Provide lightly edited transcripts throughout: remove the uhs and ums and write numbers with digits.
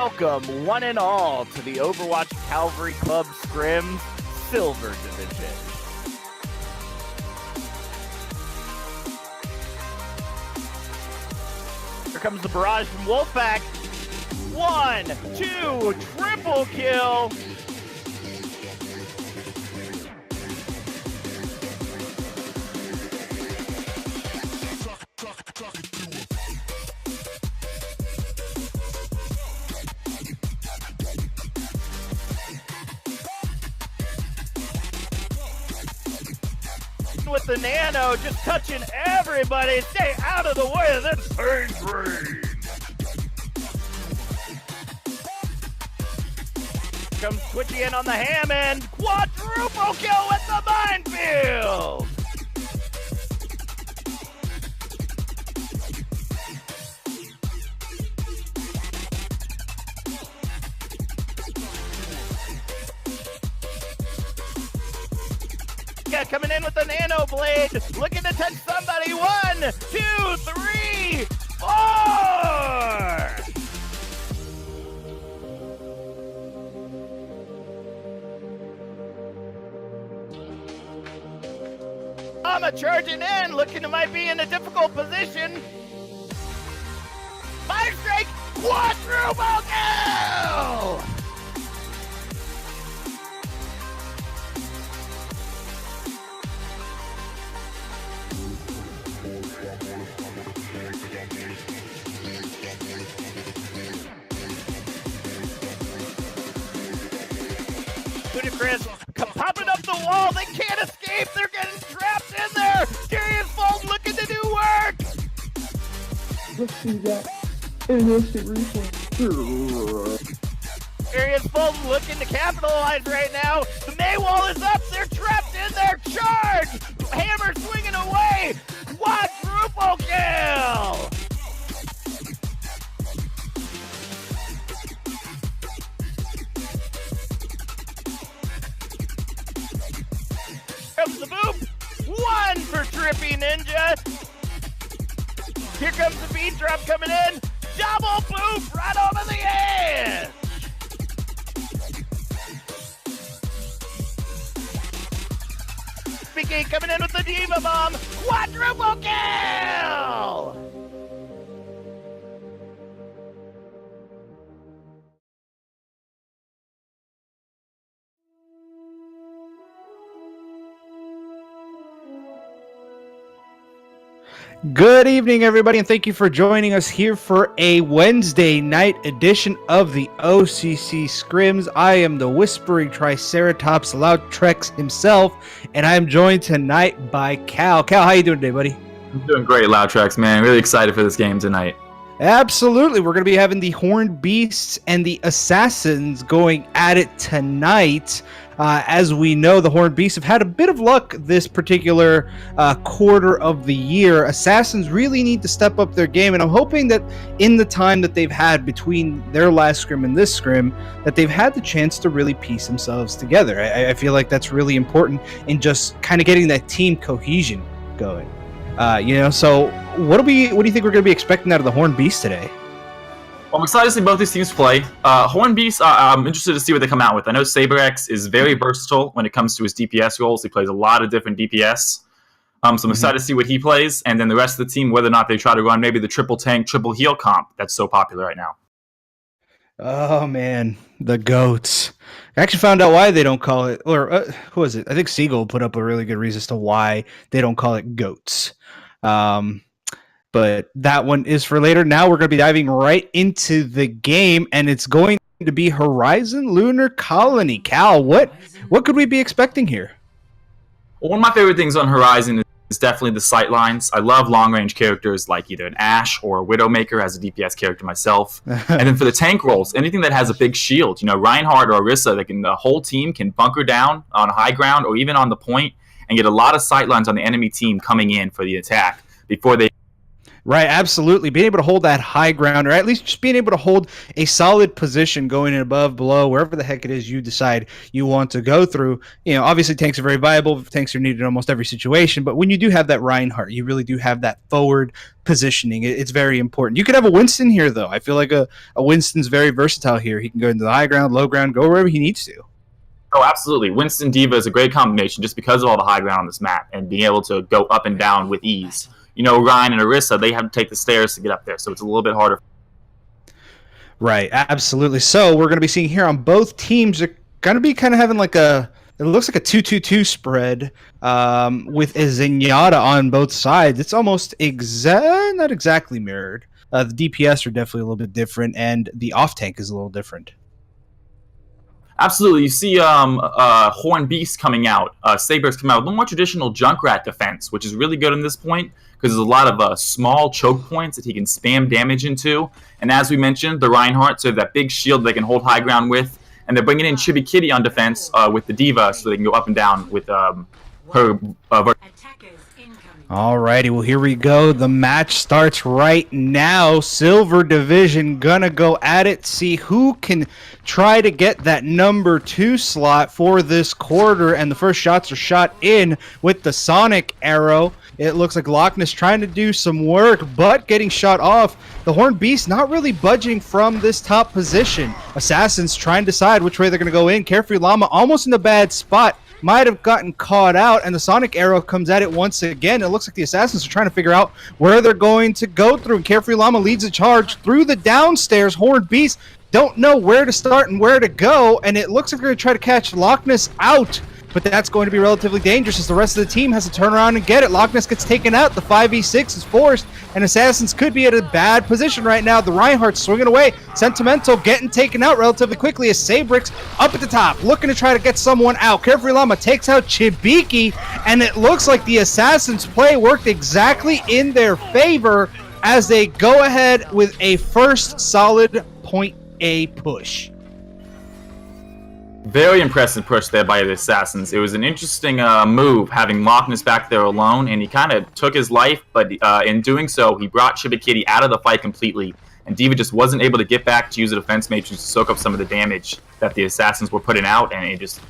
Welcome, one and all, to the Overwatch Calvary Club Scrim Silver Division. Here comes the barrage from Wolfpack. 1, 2, triple kill. With the nano, just touching everybody. Stay out of the way of this pain train. Comes Twitchy in on the Hammond. Quadruple kill with the minefield. Coming in with the nano blade, looking to touch somebody. 1, 2, 3, 4. Mama charging in, looking to might be in a difficult position. 5 strike, quadruple kill. Ludicrous popping up the wall. They can't escape. They're getting trapped in there. Darius Fulton looking to do work. Let's see that. Innocent replay. Darius Fulton looking to capitalize right now. The Maywall is up. They're trapped in there. Charge. Hammer swinging away. Quadruple kill. Comes the boop. 1 for Trippy Ninja. Here comes the beat drop coming in. Double boop right over the edge. Speaking coming in with the Diva Bomb. Quadruple kill. Good evening, everybody, and thank you for joining us here for a Wednesday night edition of the O.C.C. Scrims. I am the Whispering Triceratops, Loudtrex himself, and I am joined tonight by Cal. Cal, how you doing today, buddy? I'm doing great, Loudtrex, man. Really excited for this game tonight. Absolutely. We're going to be having the Horned Beasts and the Assassins going at it tonight. As we know, the Horned Beasts have had a bit of luck this particular quarter of the year. Assassins really need to step up their game, and I'm hoping that in the time that they've had between their last scrim and this scrim, that they've had the chance to really piece themselves together. I feel like that's really important in just kind of getting that team cohesion going. So what do you think we're going to be expecting out of the Horned Beasts today? Well, I'm excited to see both these teams play. Horned Beast, I'm interested to see what they come out with. I know SaberX is very versatile when it comes to his DPS roles. He plays a lot of different DPS. So I'm excited to see what he plays. And then the rest of the team, whether or not they try to run maybe the triple tank, triple heal comp that's so popular right now. Oh, man. The GOATs. I actually found out why they don't call it, or who was it? I think Siegel put up a really good reason as to why they don't call it GOATs. But that one is for later. Now we're going to be diving right into the game, and it's going to be Horizon Lunar Colony. Cal, what could we be expecting here? Well, one of my favorite things on Horizon is definitely the sight lines. I love long-range characters like either an Ashe or a Widowmaker as a DPS character myself. And then for the tank roles, anything that has a big shield. Reinhardt or Orisa, the whole team can bunker down on high ground or even on the point and get a lot of sight lines on the enemy team coming in for the attack before they Right, absolutely. Being able to hold that high ground, or at least just being able to hold a solid position going in above, below, wherever the heck it is you decide you want to go through. Obviously tanks are very viable. Tanks are needed in almost every situation, but when you do have that Reinhardt, you really do have that forward positioning. It's very important. You could have a Winston here, though. I feel like a Winston's very versatile here. He can go into the high ground, low ground, go wherever he needs to. Oh, absolutely. Winston D.Va is a great combination just because of all the high ground on this map and being able to go up and down with ease. Ryan and Orisa, they have to take the stairs to get up there, so it's a little bit harder. Right, absolutely. So we're going to be seeing here on both teams, they're going to be kind of having like it looks like a 2-2-2 spread with a Zenyatta on both sides. It's almost not exactly mirrored. The DPS are definitely a little bit different, and the off-tank is a little different. Absolutely. You see Horn Beast coming out. Saber's coming out with a little more traditional Junkrat defense, which is really good in this point because there's a lot of small choke points that he can spam damage into. And as we mentioned, the Reinhardt, so that big shield they can hold high ground with. And they're bringing in Chibi Kitty on defense with the D.Va so they can go up and down with her. Alrighty, well here we go. The match starts right now. Silver Division gonna go at it, see who can try to get that number 2 slot for this quarter. And the first shots are shot in with the Sonic Arrow. It looks like Loch Ness trying to do some work, but getting shot off. The Horned Beast not really budging from this top position. Assassins trying to decide which way they're going to go in. Carefree Llama almost in a bad spot. Might have gotten caught out, and the Sonic Arrow comes at it once again. It looks like the Assassins are trying to figure out where they're going to go through. And Carefree Llama leads the charge through the downstairs. Horned Beast don't know where to start and where to go, and it looks like they're going to try to catch Loch Ness out. But that's going to be relatively dangerous as the rest of the team has to turn around and get it. Loch Ness gets taken out. The 5v6 is forced, and Assassins could be at a bad position right now. The Reinhardt swinging away. Sentimental getting taken out relatively quickly as Sabrix up at the top, looking to try to get someone out. Carefree Llama takes out Chibiki, and it looks like the Assassins' play worked exactly in their favor as they go ahead with a first solid point A push. Very impressive push there by the Assassins. It was an interesting move having Loch Ness back there alone, and he kind of took his life, but in doing so, he brought Shibikitty out of the fight completely, and D.Va just wasn't able to get back to use a defense matrix to soak up some of the damage that the Assassins were putting out, and it just...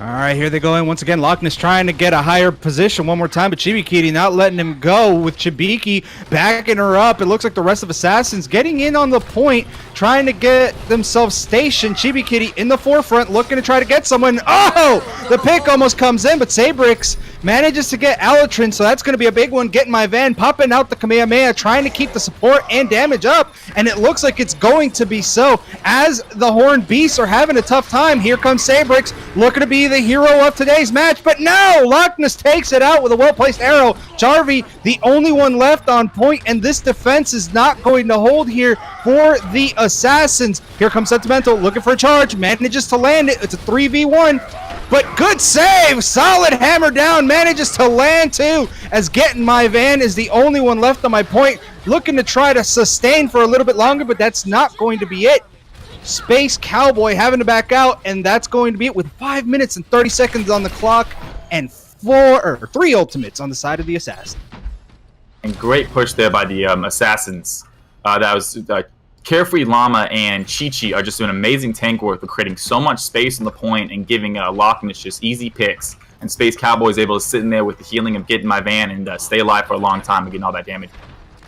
All right, here they go in once again. Loch Ness trying to get a higher position one more time, but Chibiki not letting him go with Chibiki backing her up. It looks like the rest of Assassins getting in on the point, trying to get themselves stationed. Chibiki in the forefront, looking to try to get someone. Oh, the pick almost comes in, but Sabrix manages to get Alatrin, so that's going to be a big one. Getting my van, popping out the Kamehameha, trying to keep the support and damage up, and it looks like it's going to be so. As the Horned Beasts are having a tough time, here comes Sabrix, looking to be the hero of today's match, but no! Loch Ness takes it out with a well-placed arrow. Jarvie, the only one left on point, and this defense is not going to hold here for the Assassins. Here comes Sentimental, looking for a charge, manages to land it. It's a 3v1, but good save! Solid hammer down, manages to land too, as Getting My Van is the only one left on my point, looking to try to sustain for a little bit longer, but that's not going to be it. Space Cowboy having to back out, and that's going to be it with 5 minutes and 30 seconds on the clock and 3 ultimates on the side of the Assassin. And great push there by the Assassins. That was Carefree Llama and Chi-Chi are just doing amazing tank work with creating so much space on the point and giving Loch Ness just easy picks. And Space Cowboy is able to sit in there with the healing of Getting My Van and stay alive for a long time and getting all that damage.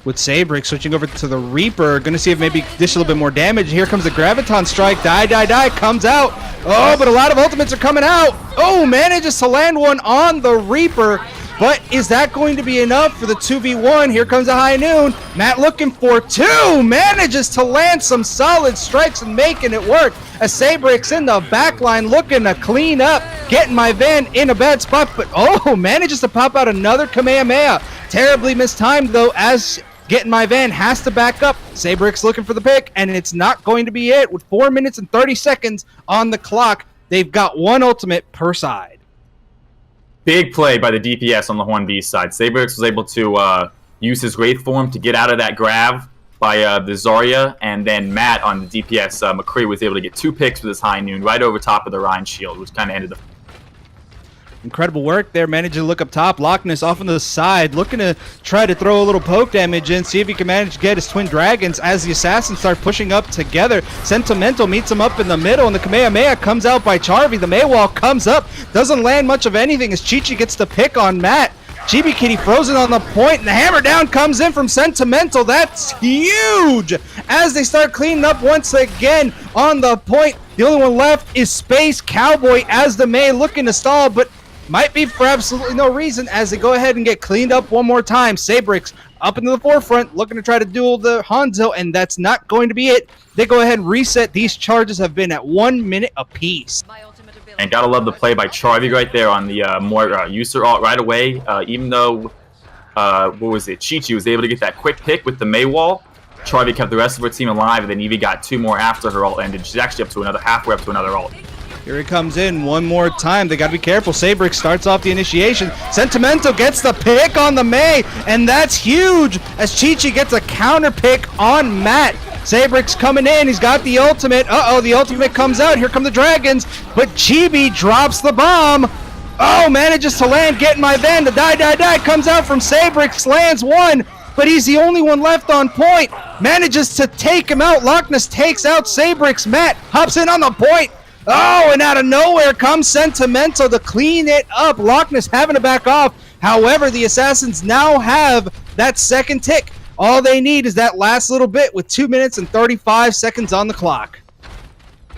With Sabrix switching over to the Reaper, going to see if maybe dish a little bit more damage. Here comes the Graviton Strike. Die, comes out. Oh, but a lot of ultimates are coming out. Oh, manages to land one on the Reaper. But is that going to be enough for the 2v1? Here comes a High Noon. Matt looking for 2. Manages to land some solid strikes and making it work. As Sabrix in the back line looking to clean up. Getting My Van in a bad spot. But oh, manages to pop out another Kamehameha. Terribly mistimed though, as Getting My Van has to back up. Sabrix looking for the pick, and it's not going to be it. With 4 minutes and 30 seconds on the clock, they've got 1 ultimate per side. Big play by the DPS on the Horned Beast side. Sabrix was able to use his Wraith form to get out of that grab by the Zarya, and then Matt on the DPS, McCree was able to get 2 picks with his High Noon right over top of the Rhine Shield, which kind of ended the... Incredible work there, managing to look up top. Loch Ness off on the side, looking to try to throw a little poke damage in, see if he can manage to get his twin dragons as the assassins start pushing up together. Sentimental meets him up in the middle, and the Kamehameha comes out by Charvy. The Maywall comes up, doesn't land much of anything as Chi-Chi gets the pick on Matt. Chibi Kitty frozen on the point, and the hammer down comes in from Sentimental. That's huge as they start cleaning up once again on the point. The only one left is Space Cowboy as the May looking to stall, but might be for absolutely no reason as they go ahead and get cleaned up one more time. Sabrix up into the forefront, looking to try to duel the Hanzo, and that's not going to be it. They go ahead and reset. These charges have been at 1 minute apiece. And gotta love the play by Charvy right there on the more user ult right away. Even though, what was it, Chi-Chi was able to get that quick pick with the Maywall, Charvy kept the rest of her team alive, and then Evie got 2 more after her ult ended. She's actually up to another, halfway up to another ult. Here he comes in one more time. They got to be careful. Sabrix starts off the initiation. Sentimental gets the pick on the May, and that's huge as Chi-Chi gets a counter pick on Matt. Sabrix coming in. He's got the ultimate. Uh-oh, the ultimate comes out. Here come the dragons, but Chibi drops the bomb. Oh, manages to land, get in my van. The die comes out from Sabrix, lands one, but he's the only one left on point. Manages to take him out. Loch Ness takes out Sabrix. Matt hops in on the point. Oh, and out of nowhere comes Sentimental to clean it up. Loch Ness having to back off. However, the Assassins now have that second tick. All they need is that last little bit with 2 minutes and 35 seconds on the clock.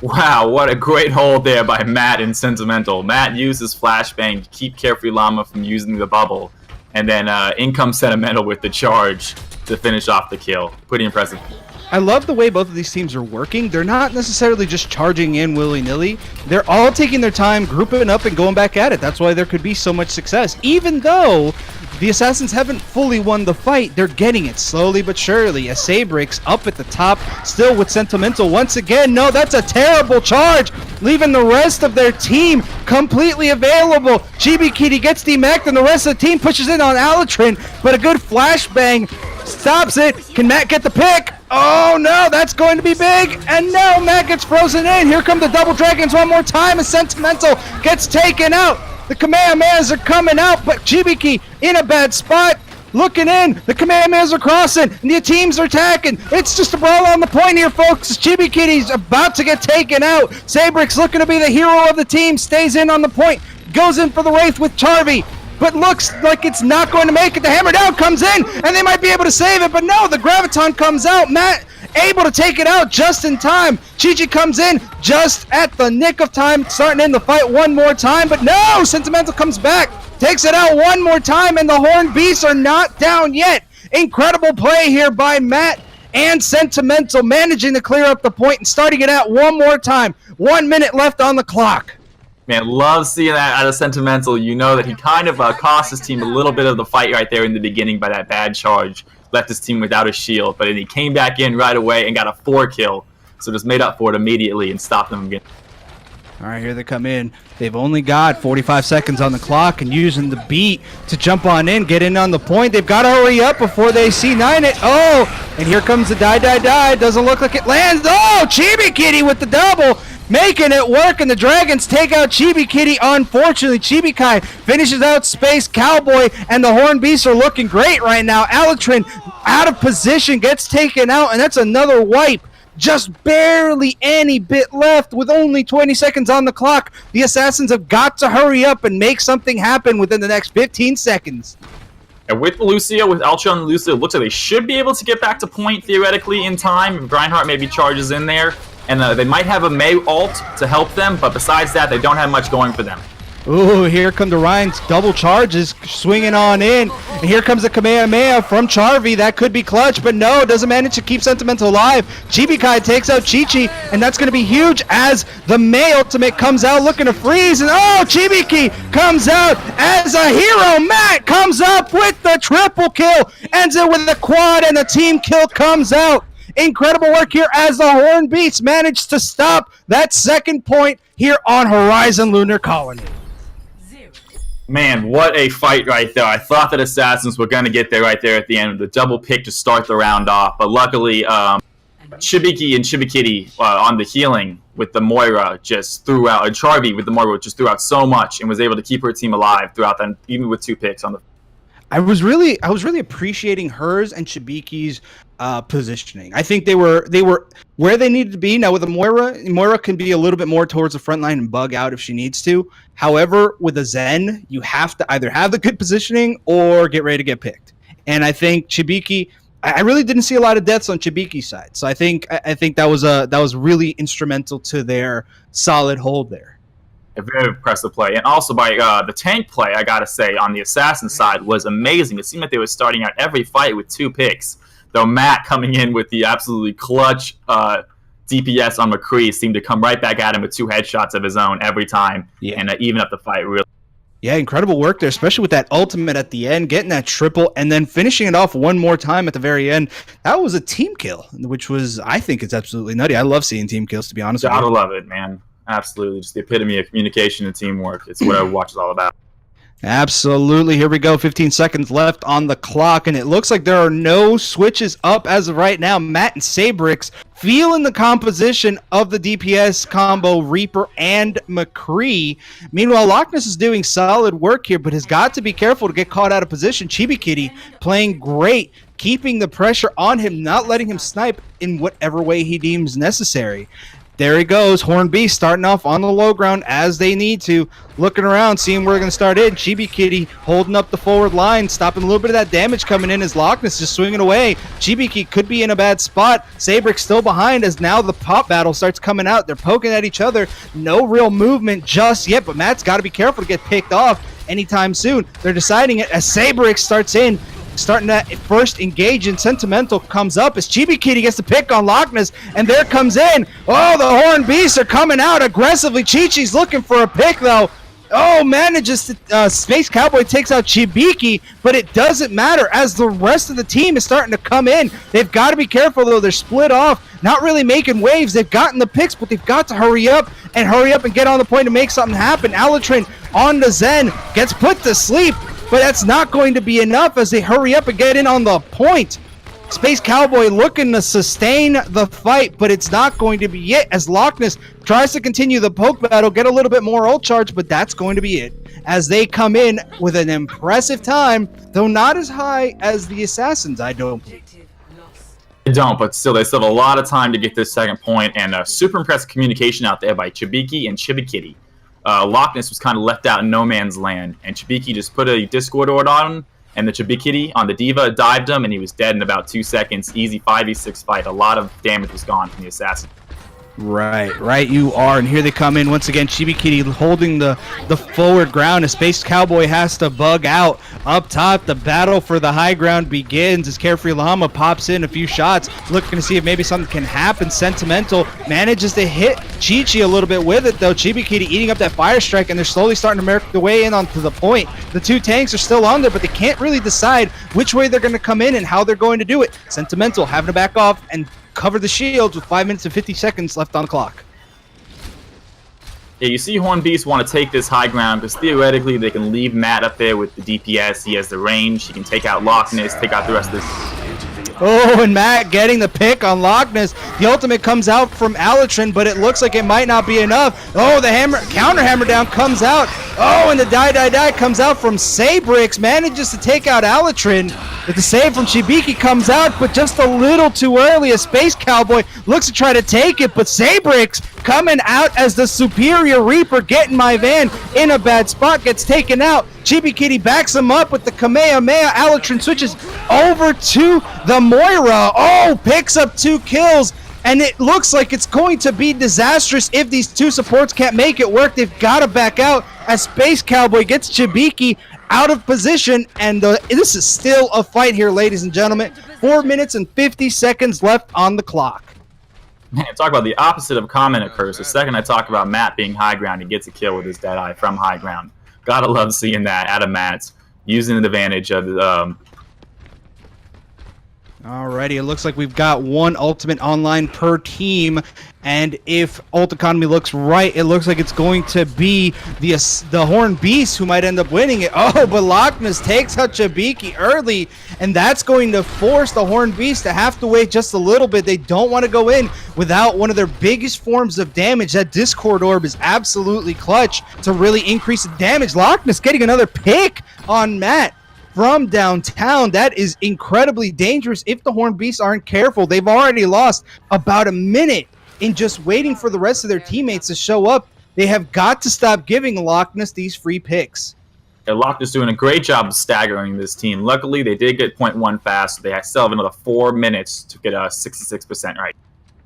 Wow, what a great hold there by Matt and Sentimental. Matt uses Flashbang to keep Carefree Llama from using the bubble. And then in comes Sentimental with the charge to finish off the kill. Pretty impressive. I love the way both of these teams are working. They're not necessarily just charging in willy-nilly. They're all taking their time, grouping up, and going back at it. That's why there could be so much success. Even though the Assassins haven't fully won the fight, they're getting it slowly but surely. As Sabrix up at the top, still with Sentimental once again. No, that's a terrible charge, leaving the rest of their team completely available. Chibi Kitty gets demeched, and the rest of the team pushes in on Alatrin, but a good flashbang stops it. Can Matt get the pick? Oh no, that's going to be big, and no, Matt gets frozen in. Here come the double dragons one more time, and Sentimental gets taken out. The Kamehamehas are coming out, but Chibiki in a bad spot, looking in. The Kamehamehas are crossing, and the teams are attacking. It's just a brawl on the point here, folks. Chibikitty's about to get taken out. Sabrix looking to be the hero of the team, stays in on the point, goes in for the Wraith with Charvy, but looks like it's not going to make it. The hammer down comes in, and they might be able to save it, but no, the Graviton comes out. Matt able to take it out just in time. Chi-Chi comes in just at the nick of time, starting in the fight one more time, but no, Sentimental comes back, takes it out one more time, and the Horned Beasts are not down yet. Incredible play here by Matt and Sentimental, managing to clear up the point and starting it out one more time. 1 minute left on the clock. Man, love seeing that out of Sentimental. You know that he kind of cost his team a little bit of the fight right there in the beginning by that bad charge. Left his team without a shield, but then he came back in right away and got a 4 kill. So just made up for it immediately and stopped them again. All right, here they come in. They've only got 45 seconds on the clock and using the beat to jump on in, get in on the point. They've got to hurry up before they C9 it. Oh, and here comes the die. Doesn't look like it lands. Oh, Chibi Kitty with the double, making it work, and the Dragons take out Chibi Kitty. Unfortunately, Chibi Kai finishes out Space Cowboy, and the Horned Beasts are looking great right now. Alatrin out of position, gets taken out, and that's another wipe. Just barely any bit left with only 20 seconds on the clock. The Assassins have got to hurry up and make something happen within the next 15 seconds. And with Lucio, with Alchon and Lucio, it looks like they should be able to get back to point theoretically in time. If Reinhardt maybe charges in there. And they might have a Mei ult to help them, but besides that, they don't have much going for them. Ooh, here come the Ryan's double charges, swinging on in. And here comes the Kamehameha from Charvy. That could be clutch, but no, doesn't manage to keep Sentimental alive. Chibi-Kai takes out Chi-Chi, and that's going to be huge as the Mei ultimate comes out looking to freeze. And oh, Chibi-Ki comes out as a hero. Matt comes up with the triple kill, ends it with a quad, and the team kill comes out. Incredible work here as the Horned Beasts managed to stop that second point here on Horizon Lunar Colony. Man, what a fight right there. I thought that Assassins were going to get there right there at the end with the double pick to start the round off, but luckily Shibiki and Shibikitty on the healing with the Moira just threw out, and Charby with the Moira just threw out so much and was able to keep her team alive throughout that, even with 2 picks on the. I was really appreciating hers and Shibiki's positioning. I think they were where they needed to be. Now with a Moira can be a little bit more towards the front line and bug out if she needs to. However, with a Zen, you have to either have the good positioning or get ready to get picked. And I think Shibiki, I really didn't see a lot of deaths on Shibiki's side. So I think that was really instrumental to their solid hold there. A very impressive play. And also by the tank play, I gotta say, on the Assassin side was amazing. It seemed like they were starting out every fight with 2 picks. Though Matt coming in with the absolutely clutch DPS on McCree seemed to come right back at him with 2 headshots of his own every time and even up the fight, really. Yeah, incredible work there, especially with that ultimate at the end, getting that triple, and then finishing it off one more time at the very end. That was a team kill, which was, I think, it's absolutely nutty. I love seeing team kills, to be honest with you. Gotta love it, man. Absolutely. Just the epitome of communication and teamwork. It's what Overwatch is all about. Absolutely. Here we go. 15 seconds left on the clock, and it looks like there are no switches up as of right now. Matt and Sabrix feeling the composition of the DPS combo Reaper and McCree. Meanwhile, Loch Ness is doing solid work here, but has got to be careful to get caught out of position. Chibikitty playing great, keeping the pressure on him, not letting him snipe in whatever way he deems necessary. There he goes. Horn Beast starting off on the low ground as they need to. Looking around, seeing where they're going to start in. Chibikitty holding up the forward line, stopping a little bit of that damage coming in as Loch Ness just swinging away. Chibiki could be in a bad spot. Sabrix still behind as now the pop battle starts coming out. They're poking at each other. No real movement just yet, but Matt's got to be careful to get picked off anytime soon. They're deciding it as Sabrix starts in. Starting to first engage in Sentimental comes up as Chibikitty gets the pick on Loch Ness, and there comes in. Oh, the Horned Beasts are coming out aggressively. Chi-Chi's looking for a pick, though. Oh, manages to, Space Cowboy takes out Chibiki, but it doesn't matter as the rest of the team is starting to come in. They've got to be careful, though. They're split off, not really making waves. They've gotten the picks, but they've got to hurry up and get on the point to make something happen. Alatrin on the Zen gets put to sleep, but that's not going to be enough as they hurry up and get in on the point. Space Cowboy looking to sustain the fight, but it's not going to be it as Loch Ness tries to continue the poke battle, get a little bit more ult charge, but that's going to be it as they come in with an impressive time, though not as high as the Assassins, I don't believe. They don't, but still, they still have a lot of time to get this second point, and super impressive communication out there by Chibiki and Chibikitty. Loch Ness was kind of left out in no man's land, and Chibiki just put a Discord order on him, and the Chibikitty on the Diva dived him, and he was dead in about 2 seconds. Easy 5v6 fight. A lot of damage was gone from the Assassin. Right, you are. And here they come in once again. Chibikitty holding the forward ground as Space Cowboy has to bug out. Up top, the battle for the high ground begins as Carefree Llama pops in a few shots, looking to see if maybe something can happen. Sentimental manages to hit Chi-Chi a little bit with it, though. Chibikitty eating up that fire strike, and they're slowly starting to make their way in onto the point. The 2 tanks are still on there, but they can't really decide which way they're going to come in and how they're going to do it. Sentimental having to back off and cover the shields with 5 minutes and 50 seconds left on the clock. Yeah, you see Horn Beast want to take this high ground because theoretically they can leave Matt up there with the DPS. He has the range. He can take out Loch Ness, take out the rest of this. Oh, and Matt getting the pick on Loch Ness. The ultimate comes out from Alatrin, but it looks like it might not be enough. Oh, the counter hammer down comes out. Oh, and the die comes out from Sabrix. Manages to take out Alatrin. But the save from Chibiki comes out, but just a little too early. A Space Cowboy looks to try to take it, but Sabrix coming out as the superior Reaper, getting my van in a bad spot, gets taken out. Chibikitty backs him up with the Kamehameha. Alatrin switches over to the Moira. Oh, picks up 2 kills. And it looks like it's going to be disastrous if these 2 supports can't make it work. They've got to back out as Space Cowboy gets Chibiki out of position. And this is still a fight here, ladies and gentlemen. 4 minutes and 50 seconds left on the clock. Man, talk about the opposite of comment occurs. The second I talk about Matt being high ground, he gets a kill with his Deadeye from high ground. Gotta love seeing that out of Matt, using the advantage of Alrighty, it looks like we've got one Ultimate Online per team, and if Ult Economy looks right, it looks like it's going to be the Horned Beast who might end up winning it. Oh, but Loch Ness takes out Chabiki early, and that's going to force the Horned Beast to have to wait just a little bit. They don't want to go in without one of their biggest forms of damage. That Discord Orb is absolutely clutch to really increase the damage. Loch Ness getting another pick on Matt from downtown. That is incredibly dangerous if the Horned Beasts aren't careful. They've already lost about a minute in just waiting for the rest of their teammates to show up. They have got to stop giving Loch Ness these free picks. Yeah, Loch Ness doing a great job of staggering this team. Luckily, they did get 0.1 fast, so they still have another 4 minutes to get 66% right.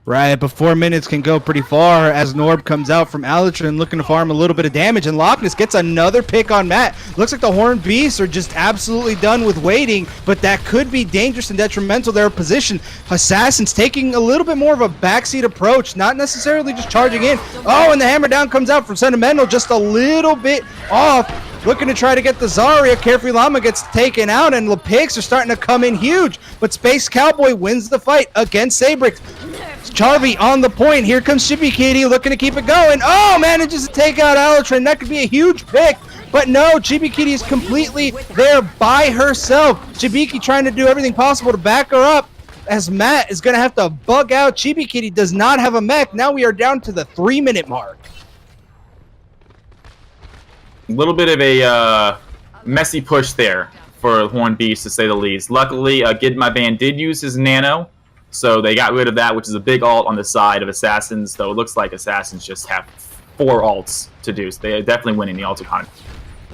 Right, but 4 minutes can go pretty far as Norb comes out from Alatrin looking to farm a little bit of damage, and Loch Ness gets another pick on Matt. Looks like the Horned Beasts are just absolutely done with waiting, but that could be dangerous and detrimental to their position. Assassins taking a little bit more of a backseat approach, not necessarily just charging in. Oh, and the hammer down comes out from Sentimental, just a little bit off. Looking to try to get the Zarya. Carefree Llama gets taken out, and the picks are starting to come in huge. But Space Cowboy wins the fight against Sabrix. Charvy on the point. Here comes Chibi Kitty looking to keep it going. Oh, manages to take out Alatrin. That could be a huge pick. But no, Chibi Kitty is completely there by herself. Chibiki trying to do everything possible to back her up, as Matt is going to have to bug out. Chibi Kitty does not have a mech. Now we are down to the 3-minute mark. A little bit of a messy push there for Horned Beast, to say the least. Luckily, Gid My Band did use his Nano, so they got rid of that, which is a big ult on the side of Assassins, though it looks like Assassins just have 4 ults to do, so they are definitely winning the ult economy.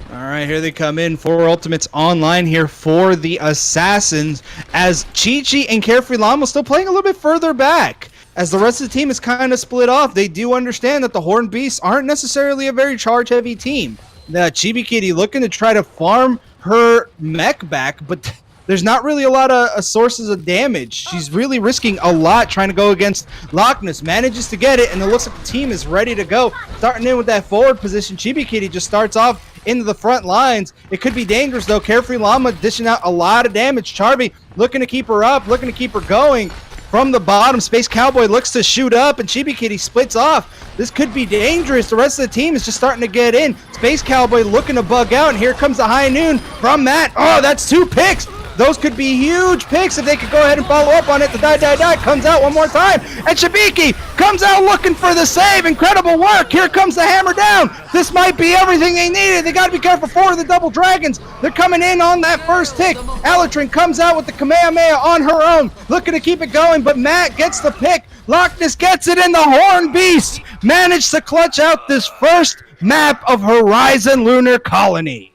All right, here they come in. 4 ultimates online here for the Assassins, as Chi-Chi and Carefree Llama still playing a little bit further back. As the rest of the team is kind of split off, they do understand that the Horned Beasts aren't necessarily a very charge-heavy team. The Chibi Kitty looking to try to farm her mech back, but there's not really a lot of sources of damage. She's really risking a lot trying to go against Loch Ness. Manages to get it, and it looks like the team is ready to go. Starting in with that forward position, Chibi Kitty just starts off into the front lines. It could be dangerous, though. Carefree Llama dishing out a lot of damage. Charvy looking to keep her up, looking to keep her going. From the bottom, Space Cowboy looks to shoot up, and Chibi Kitty splits off. This could be dangerous. The rest of the team is just starting to get in. Space Cowboy looking to bug out, and here comes the High Noon from Matt. Oh, that's 2 picks. Those could be huge picks if they could go ahead and follow up on it. The die comes out one more time, and Shabiki comes out looking for the save. Incredible work. Here comes the hammer down. This might be everything they needed. They got to be careful for the double dragons. They're coming in on that first tick. Alatrin comes out with the Kamehameha on her own, looking to keep it going, but Matt gets the pick. Loch Ness gets it, and the Horned Beast managed to clutch out this first map of Horizon Lunar Colony.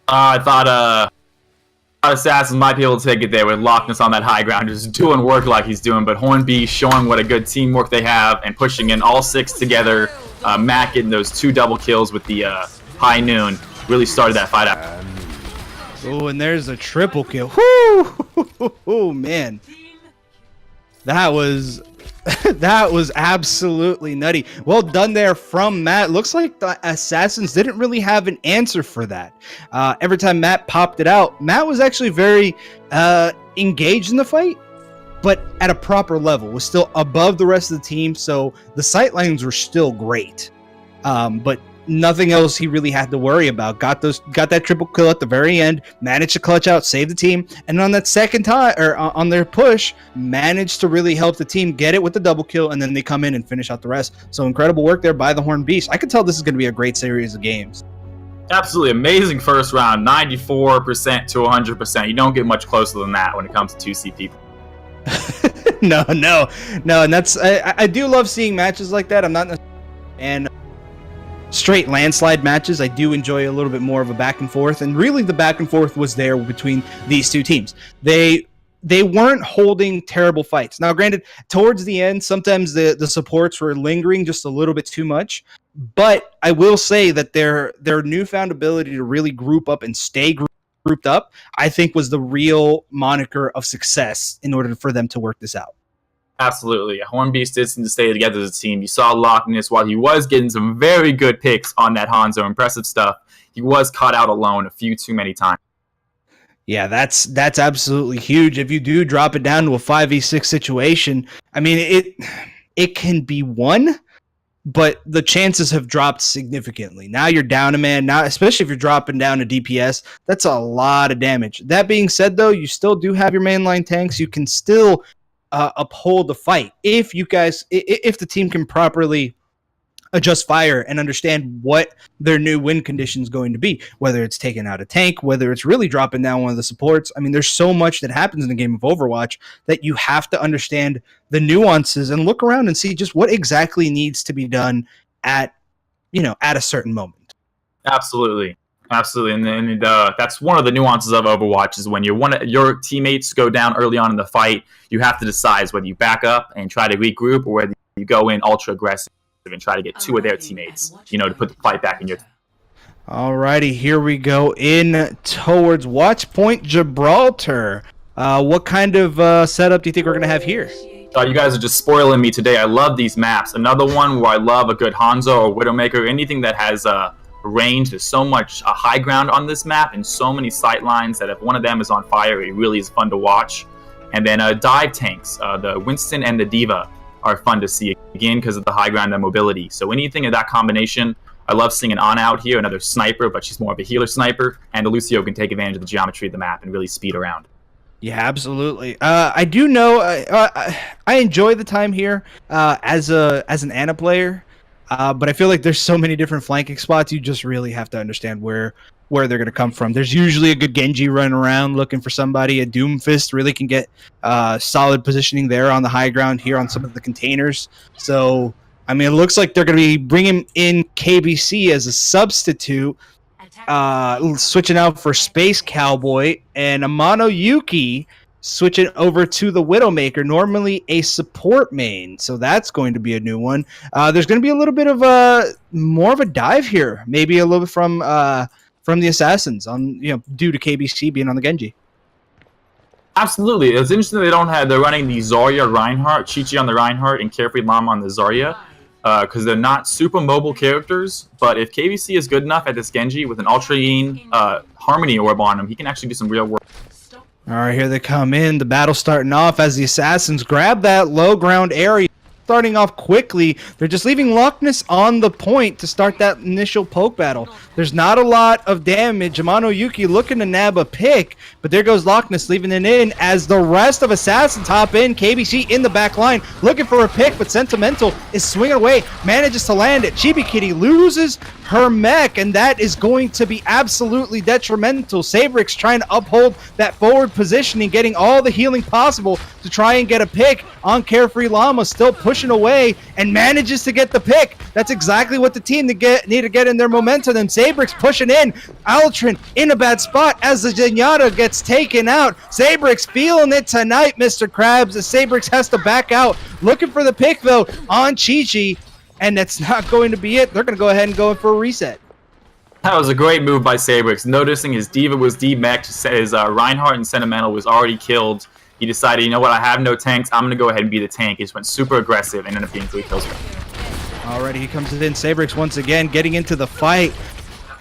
I thought Assassins might be able to take it there with Loch Ness on that high ground, just doing work like he's doing, but Horned Beast showing what a good teamwork they have and pushing in all 6 together. Matt getting those 2 double kills with the High Noon really started that fight out. Oh, and there's a triple kill. Whoo! Oh, man. That was that was absolutely nutty. Well done there from Matt. Looks like the Assassins didn't really have an answer for that. Every time Matt popped it out, Matt was actually very engaged in the fight, but at a proper level. Was still above the rest of the team, so the sightlines were still great. But nothing else he really had to worry about. Got that triple kill at the very end, managed to clutch out, save the team, and on that second time, or on their push, managed to really help the team get it with the double kill, and then they come in and finish out the rest. So incredible work there by the Horned Beast. I could tell this is going to be a great series of games. Absolutely amazing first round, 94% to 100%. You don't get much closer than that when it comes to 2C people. No, and that's I do love seeing matches like that. I'm not and straight landslide matches. I do enjoy a little bit more of a back and forth, and really the back and forth was there between these two teams. They weren't holding terrible fights. Now, granted, towards the end, sometimes the supports were lingering just a little bit too much, but I will say that their newfound ability to really group up and stay grouped up, I think, was the real moniker of success in order for them to work this out. Absolutely. Horned Beast did seem to stay together as a team. You saw Loch Ness, while he was getting some very good picks on that Hanzo, impressive stuff, he was caught out alone a few too many times. Yeah, that's absolutely huge. If you do drop it down to a 5v6 situation, I mean it can be won, but the chances have dropped significantly. Now you're down a man, now especially if you're dropping down a DPS, that's a lot of damage. That being said though, you still do have your mainline tanks. You can still uphold the fight if you guys if the team can properly adjust fire and understand what their new win condition is going to be, whether it's taking out a tank, whether it's really dropping down one of the supports. I mean, there's so much that happens in a game of Overwatch that you have to understand the nuances and look around and see just what exactly needs to be done at, at a certain moment. Absolutely. Absolutely, and that's one of the nuances of Overwatch is when your teammates go down early on in the fight, you have to decide whether you back up and try to regroup or whether you go in ultra aggressive and try to get two of their teammates, to put the fight back in your. Alrighty, here we go in towards Watchpoint Gibraltar. What kind of setup do you think we're going to have here? You guys are just spoiling me today. I love these maps. Another one where I love a good Hanzo or Widowmaker, anything that has range. There's so much high ground on this map and so many sight lines that if one of them is on fire, it really is fun to watch. And then dive tanks, the Winston and the Diva are fun to see, again, because of the high ground and mobility. So anything of that combination, I love seeing an On-Out here, another sniper, but she's more of a healer sniper, and Lucio can take advantage of the geometry of the map and really speed around. Yeah, absolutely. I do know I enjoy the time here as an Ana player, but I feel like there's so many different flanking spots. You just really have to understand where they're going to come from. There's usually a good Genji running around looking for somebody. A Doomfist really can get solid positioning there on the high ground here on some of the containers. So, I mean, it looks like they're going to be bringing in KBC as a substitute, switching out for Space Cowboy, and Amano Yuki switching over to the Widowmaker, normally a support main. So that's going to be a new one. There's going to be a little bit of more of a dive here, maybe a little bit from the Assassins on due to KBC being on the Genji. Absolutely, it's interesting they're running the Zarya Reinhardt, Chi-Chi on the Reinhardt, and Carefree Llama on the Zarya, because they're not super mobile characters. But if KBC is good enough at this Genji with an Ultra-Yin Harmony Orb on him, he can actually do some real work. All right, here they come in. The battle starting off as the Assassins grab that low ground area. Starting off quickly, they're just leaving Loch Ness on the point to start that initial poke battle. There's not a lot of damage. Amano Yuki looking to nab a pick, but there goes Loch Ness leaving it in as the rest of Assassins hop in. KBC in the back line looking for a pick, but Sentimental is swinging away, manages to land it. Chibi Kitty loses her mech, and that is going to be absolutely detrimental. Sabrix trying to uphold that forward positioning, getting all the healing possible to try and get a pick on Carefree Llama, still pushing away and manages to get the pick. That's exactly what the team need to get in their momentum. And Sabrix pushing in. Altrin in a bad spot as the Zenyatta gets taken out. Sabrix feeling it tonight, Mr. Krabs, as Sabrix has to back out. Looking for the pick, though, on Chi-Chi, and that's not going to be it. They're going to go ahead and go in for a reset. That was a great move by Sabrix. Noticing his Diva was demeched, his Reinhardt and Sentimental was already killed. He decided, you know what, I have no tanks, I'm going to go ahead and be the tank. He just went super aggressive and ended up getting 3 kills. Alrighty, he comes in. Sabrix once again getting into the fight.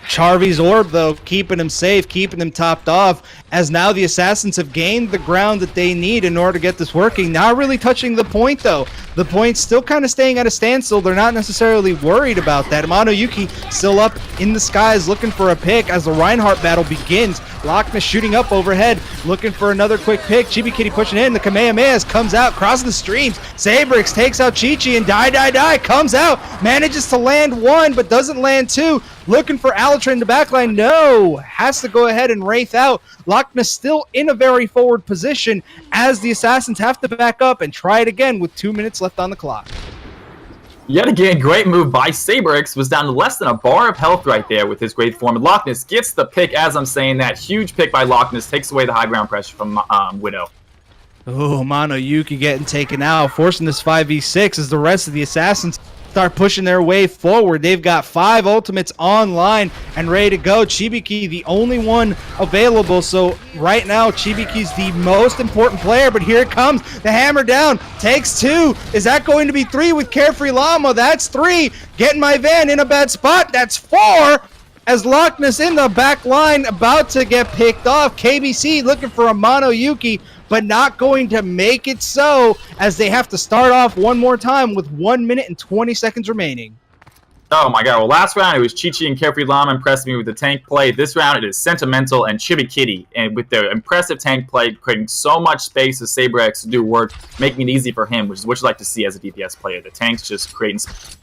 Charvy's orb, though, keeping him safe, keeping him topped off, as now the Assassins have gained the ground that they need in order to get this working. Not really touching the point, though. The point's still kind of staying at a standstill. They're not necessarily worried about that. Amano Yuki still up in the skies looking for a pick as the Reinhardt battle begins. Loch Ness shooting up overhead, looking for another quick pick. Chibi Kitty pushing in. The Kamehamehas comes out, crossing the streams. Sabrix takes out Chi-Chi, and Die comes out. Manages to land one, but doesn't land two. Looking for Alitrin in the backline. No! Has to go ahead and wraith out. Loch Ness still in a very forward position as the Assassins have to back up and try it again with 2 minutes left on the clock. Yet again, great move by Sabrix. Was down to less than a bar of health right there with his great form. And Loch Ness gets the pick as I'm saying that. Huge pick by Loch Ness. Takes away the high ground pressure from Widow. Oh, Mono Yuki getting taken out, forcing this 5v6 as the rest of the Assassins start pushing their way forward. They've got 5 ultimates online and ready to go. Chibiki, the only one available. So right now, Chibiki's the most important player, but here it comes. The hammer down, takes 2. Is that going to be 3 with Carefree Llama? That's 3. Getting my van in a bad spot. That's 4. as Loch Ness in the back line about to get picked off. KBC looking for Amano Yuki, but not going to make it so, as they have to start off one more time with 1 minute and 20 seconds remaining. Oh my god, well last round it was Chi-Chi and Carefree Llama impressing me with the tank play. This round it is Sentimental and Chibi Kitty, and with their impressive tank play, creating so much space for SaberX to do work, making it easy for him, which is what you like to see as a DPS player. The tanks just creating space.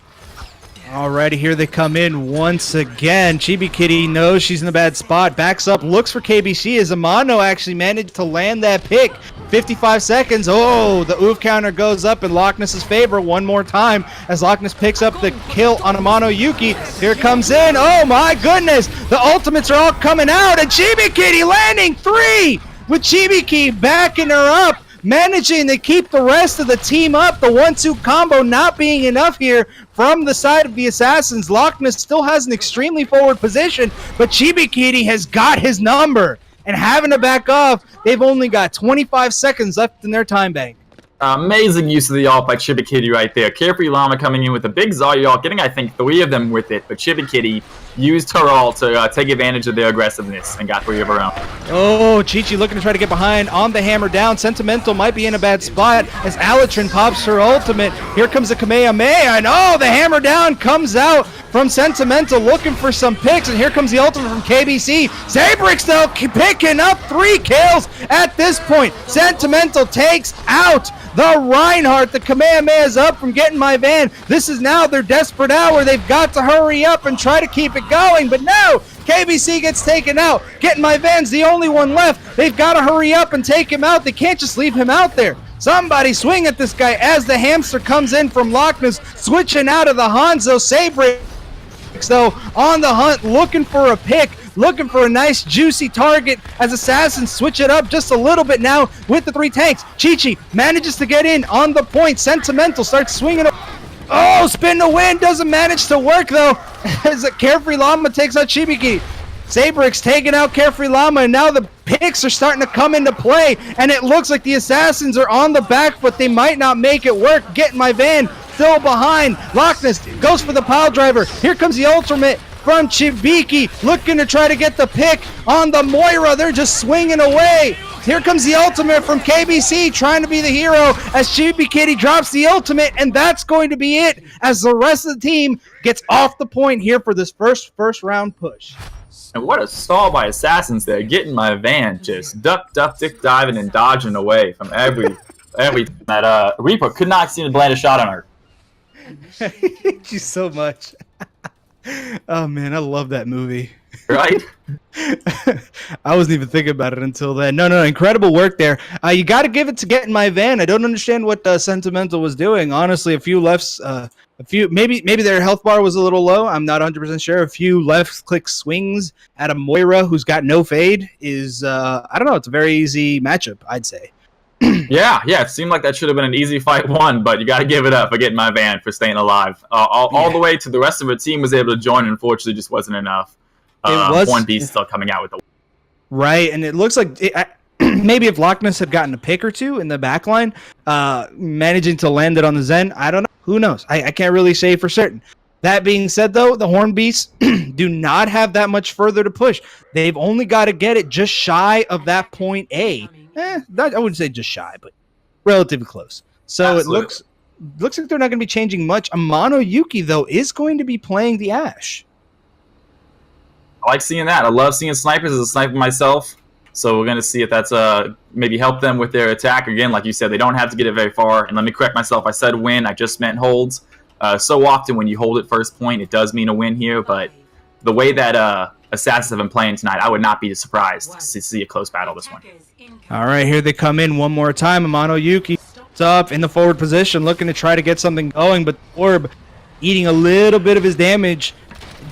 Alrighty, here they come in once again. Chibi Kitty knows she's in a bad spot, backs up, looks for KBC as Amano actually managed to land that pick. 55 seconds. Oh, the oof counter goes up in Loch Ness's favor one more time as Loch Ness picks up the kill on Amano Yuki. Here it comes in. Oh my goodness, the ultimates are all coming out, and Chibi Kitty landing 3 with Chibi Kitty backing her up, managing to keep the rest of the team up. The 1-2 combo not being enough here from the side of the Assassins. Loch Ness still has an extremely forward position, but Chibi Kitty has got his number. And having to back off, they've only got 25 seconds left in their time bank. Amazing use of the ult by Chibi Kitty right there. Carefree Llama coming in with a big Zarya ult, getting I think 3 of them with it, but Chibi Kitty used her ult to take advantage of their aggressiveness and got 3 of her own. Oh, Chi-Chi looking to try to get behind on the hammer down. Sentimental might be in a bad spot as Alatrin pops her ultimate. Here comes the Kamehameha, and oh, the hammer down comes out from Sentimental looking for some picks, and here comes the ultimate from KBC. Sabrix though picking up 3 kills at this point. Sentimental takes out the Reinhardt. The Kamehameha is up from getting my van. This is now their desperate hour. They've got to hurry up and try to keep it going, but no! KBC gets taken out. Getting my van's the only one left. They've got to hurry up and take him out. They can't just leave him out there. Somebody swing at this guy as the hamster comes in from Loch Ness, switching out of the Hanzo. Sabrix though on the hunt, looking for a pick, looking for a nice juicy target as Assassins switch it up just a little bit now with the 3 tanks. Chi-Chi manages to get in on the point. Sentimental starts swinging. Oh, spin to win doesn't manage to work though as a Carefree Llama takes out Chibi Kitty. Sabrix taking out Carefree Llama, and now the picks are starting to come into play, and it looks like the Assassins are on the back, but they might not make it work. Getting my van still behind. Loch Ness goes for the pile driver. Here comes the ultimate from Chibiki, looking to try to get the pick on the Moira. They're just swinging away. Here comes the ultimate from KBC, trying to be the hero as Chibi Kitty drops the ultimate, and that's going to be it as the rest of the team gets off the point here for this first round push. And what a stall by Assassins there, getting my van just dick diving and dodging away from every that Reaper could not seem to land a shot on her. I hate you so much. Oh man, I love that movie. Right? I wasn't even thinking about it until then. No, incredible work there. You got to give it to Getting My Van. I don't understand what Sentimental was doing. Honestly, a few lefts, maybe their health bar was a little low. I'm not 100% sure. A few left click swings at a Moira who's got no fade is, I don't know. It's a very easy matchup, I'd say. Yeah, it seemed like that should have been an easy fight won, but you got to give it up for Getting My Van for staying alive. All the way to the rest of the team was able to join, and unfortunately just wasn't enough. One Beast still coming out with the right, and it looks like maybe if Loch Ness had gotten a pick or two in the back line, managing to land it on the Zen, I don't know. Who knows? I can't really say for certain. That being said, though, the Horn Beasts do not have that much further to push. They've only got to get it just shy of that point A. I wouldn't say just shy, but relatively close. So Absolutely. It looks like they're not going to be changing much. Amano Yuki, though, is going to be playing the Ashe. I like seeing that. I love seeing snipers as a sniper myself. So we're going to see if that's maybe help them with their attack. Again, like you said, they don't have to get it very far. And let me correct myself. I said win. I just meant holds. So often when you hold it first point, it does mean a win here. But the way that Assassins have been playing tonight, I would not be surprised to see a close battle this one. All right, here they come in one more time. Amano Yuki up in the forward position, looking to try to get something going, but Orb eating a little bit of his damage.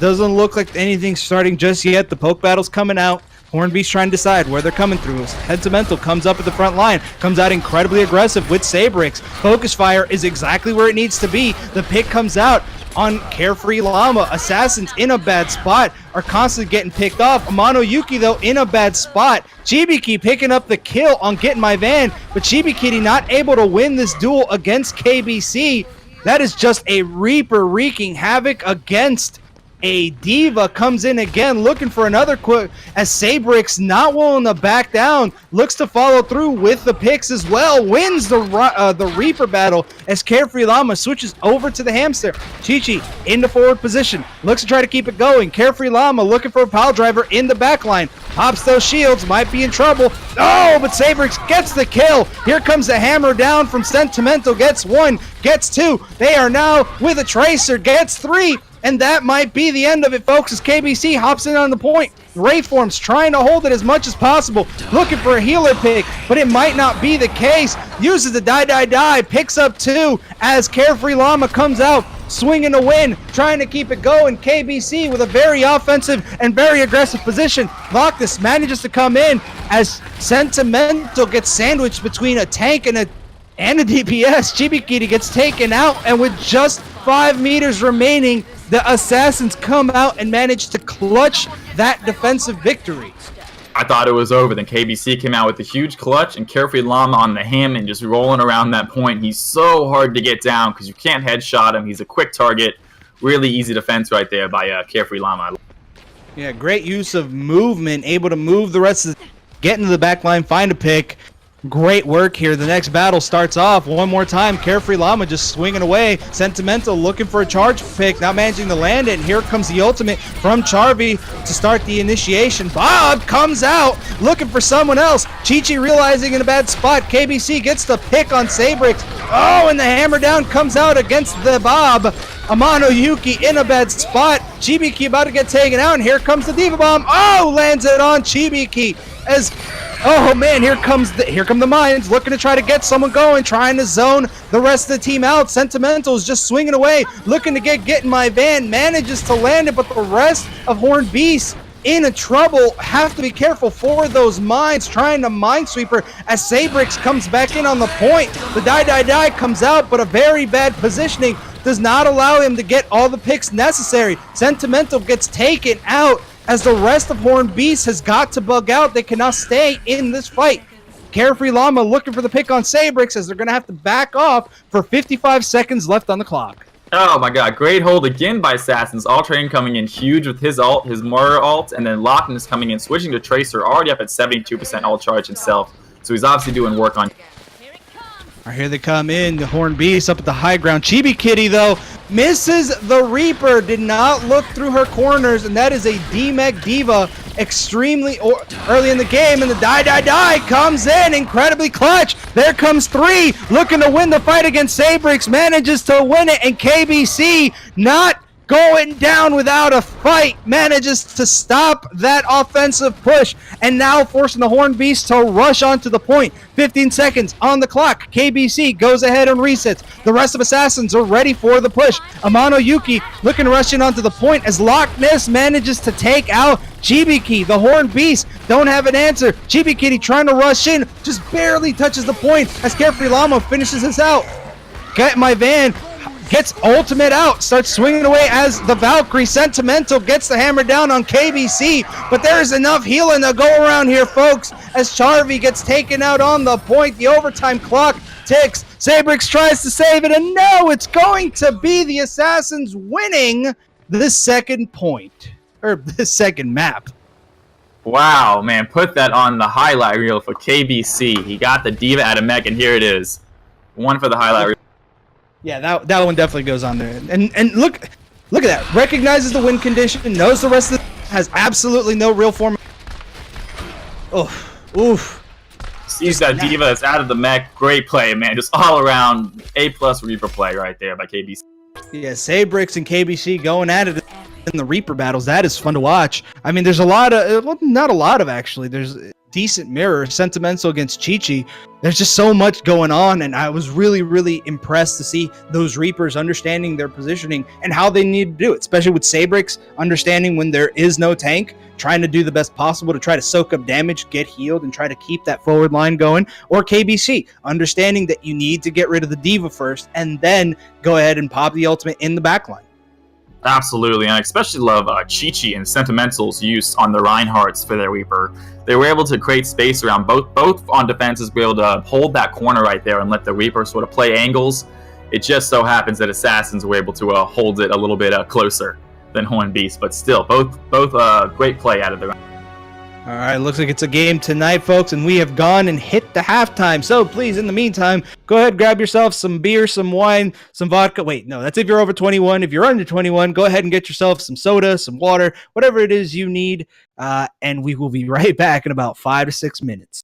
Doesn't look like anything's starting just yet. The poke battle's coming out. Hornbeast trying to decide where they're coming through. Sentimental comes up at the front line, comes out incredibly aggressive with Sabrix. Focus fire is exactly where it needs to be. The pick comes out on Carefree Llama. Assassins in a bad spot are constantly getting picked off. Amano Yuki, though, in a bad spot. Chibiki picking up the kill on Getting My Van, but Chibiki not able to win this duel against KBC. That is just a Reaper wreaking havoc against a diva comes in again looking for another quick as Sabrix not willing to back down, looks to follow through with the picks as well, wins the Reaper battle as Carefree Llama switches over to the hamster. Chi-Chi in the forward position, looks to try to keep it going. Carefree Llama looking for a pile driver in the back line, pops those shields, might be in trouble. Oh, but Sabrix gets the kill. Here comes the hammer down from Sentimental, gets 1, gets 2. They are now with a Tracer, gets 3. And that might be the end of it, folks, as KBC hops in on the point. Rayform's trying to hold it as much as possible, looking for a healer pick, but it might not be the case. Uses the die, picks up 2 as Carefree Llama comes out, swinging a win, trying to keep it going. KBC with a very offensive and very aggressive position. Loctus manages to come in as Sentimental gets sandwiched between a tank and a DPS. Chibikiri gets taken out, and with just 5 meters remaining, the Assassins come out and manage to clutch that defensive victory. I thought it was over. Then KBC came out with a huge clutch, and Carefree Llama on the ham and just rolling around that point. He's so hard to get down because you can't headshot him. He's a quick target. Really easy defense right there by Carefree Llama. Yeah, great use of movement, able to move the rest of the... get into the back line, find a pick. Great work here. The next battle starts off one more time. Carefree Llama just swinging away. Sentimental looking for a charge pick, not managing to land it. And here comes the ultimate from Charvy to start the initiation. Bob comes out looking for someone else. Chi-Chi realizing in a bad spot. KBC gets the pick on Sabrix. Oh, and the hammer down comes out against the Bob. Amano Yuki in a bad spot. Chibiki about to get taken out, and here comes the Diva Bomb. Oh, lands it on Chibiki as... oh man, here come the mines, looking to try to get someone going, trying to zone the rest of the team out. Sentimental's just swinging away, looking to get in my van, manages to land it, but the rest of Horned Beast in a trouble. Have to be careful for those mines, trying to Minesweeper as Sabrix comes back in on the point. The die comes out, but a very bad positioning does not allow him to get all the picks necessary. Sentimental gets taken out as the rest of Horned Beast has got to bug out. They cannot stay in this fight. Carefree Llama looking for the pick on Sabrix as they're going to have to back off for 55 seconds left on the clock. Oh my god, great hold again by Assassins. All Train coming in huge with his ult, his Murder ult, and then Lockton is coming in, switching to Tracer, already up at 72% ult charge himself. So he's obviously doing work on... All right, here they come in. The Horned Beast up at the high ground. Chibi Kitty, though, misses the Reaper. Did not look through her corners, and that is a D-Mech Diva extremely early in the game. And the die comes in, incredibly clutch. There comes 3, looking to win the fight against Sabrix. Manages to win it, and KBC not going down without a fight, manages to stop that offensive push, and now forcing the Horned Beast to rush onto the point. 15 seconds on the clock. KBC goes ahead and resets. The rest of Assassins are ready for the push. Amano Yuki looking to rush in onto the point as Loch Ness manages to take out Chibiki. The Horned Beast don't have an answer. Chibiki trying to rush in, just barely touches the point as Carefree Llama finishes this out. Get my van. Gets ultimate out, starts swinging away as the Valkyrie. Sentimental gets the hammer down on KBC, but there's enough healing to go around here, folks, as Charvy gets taken out on the point. The overtime clock ticks. Sabrix tries to save it, and no, it's going to be the Assassins winning the second point, or the second map. Wow, man, put that on the highlight reel for KBC. He got the Diva out of mech, and here it is. One for the highlight reel. Yeah, that one definitely goes on there. And look at that. Recognizes the win condition, knows the rest of has absolutely no real form. Oof. Sees that Diva that's out of the mech. Great play, man. Just all around A+ Reaper play right there by KBC. Yeah, Sabrix and KBC going at it in the Reaper battles. That is fun to watch. I mean, there's a lot of, well, not a lot of actually. There's decent mirror. Sentimental against Chi-Chi. There's just so much going on, and I was really, really impressed to see those Reapers understanding their positioning and how they need to do it, especially with Sabrix understanding when there is no tank, trying to do the best possible to try to soak up damage, get healed, and try to keep that forward line going. Or KBC, understanding that you need to get rid of the Diva first, and then go ahead and pop the ultimate in the backline. Absolutely, and I especially love Chi-Chi and Sentimental's use on the Reinhardts for their Reaper. They were able to create space around both on defenses, be able to hold that corner right there and let the Reaper sort of play angles. It just so happens that Assassins were able to hold it a little bit closer than Horn Beast, but still, both great play out of the round. All right, looks like it's a game tonight, folks, and we have gone and hit the halftime. So please, in the meantime, go ahead, grab yourself some beer, some wine, some vodka. Wait, no, that's if you're over 21. If you're under 21, go ahead and get yourself some soda, some water, whatever it is you need, and we will be right back in about 5 to 6 minutes.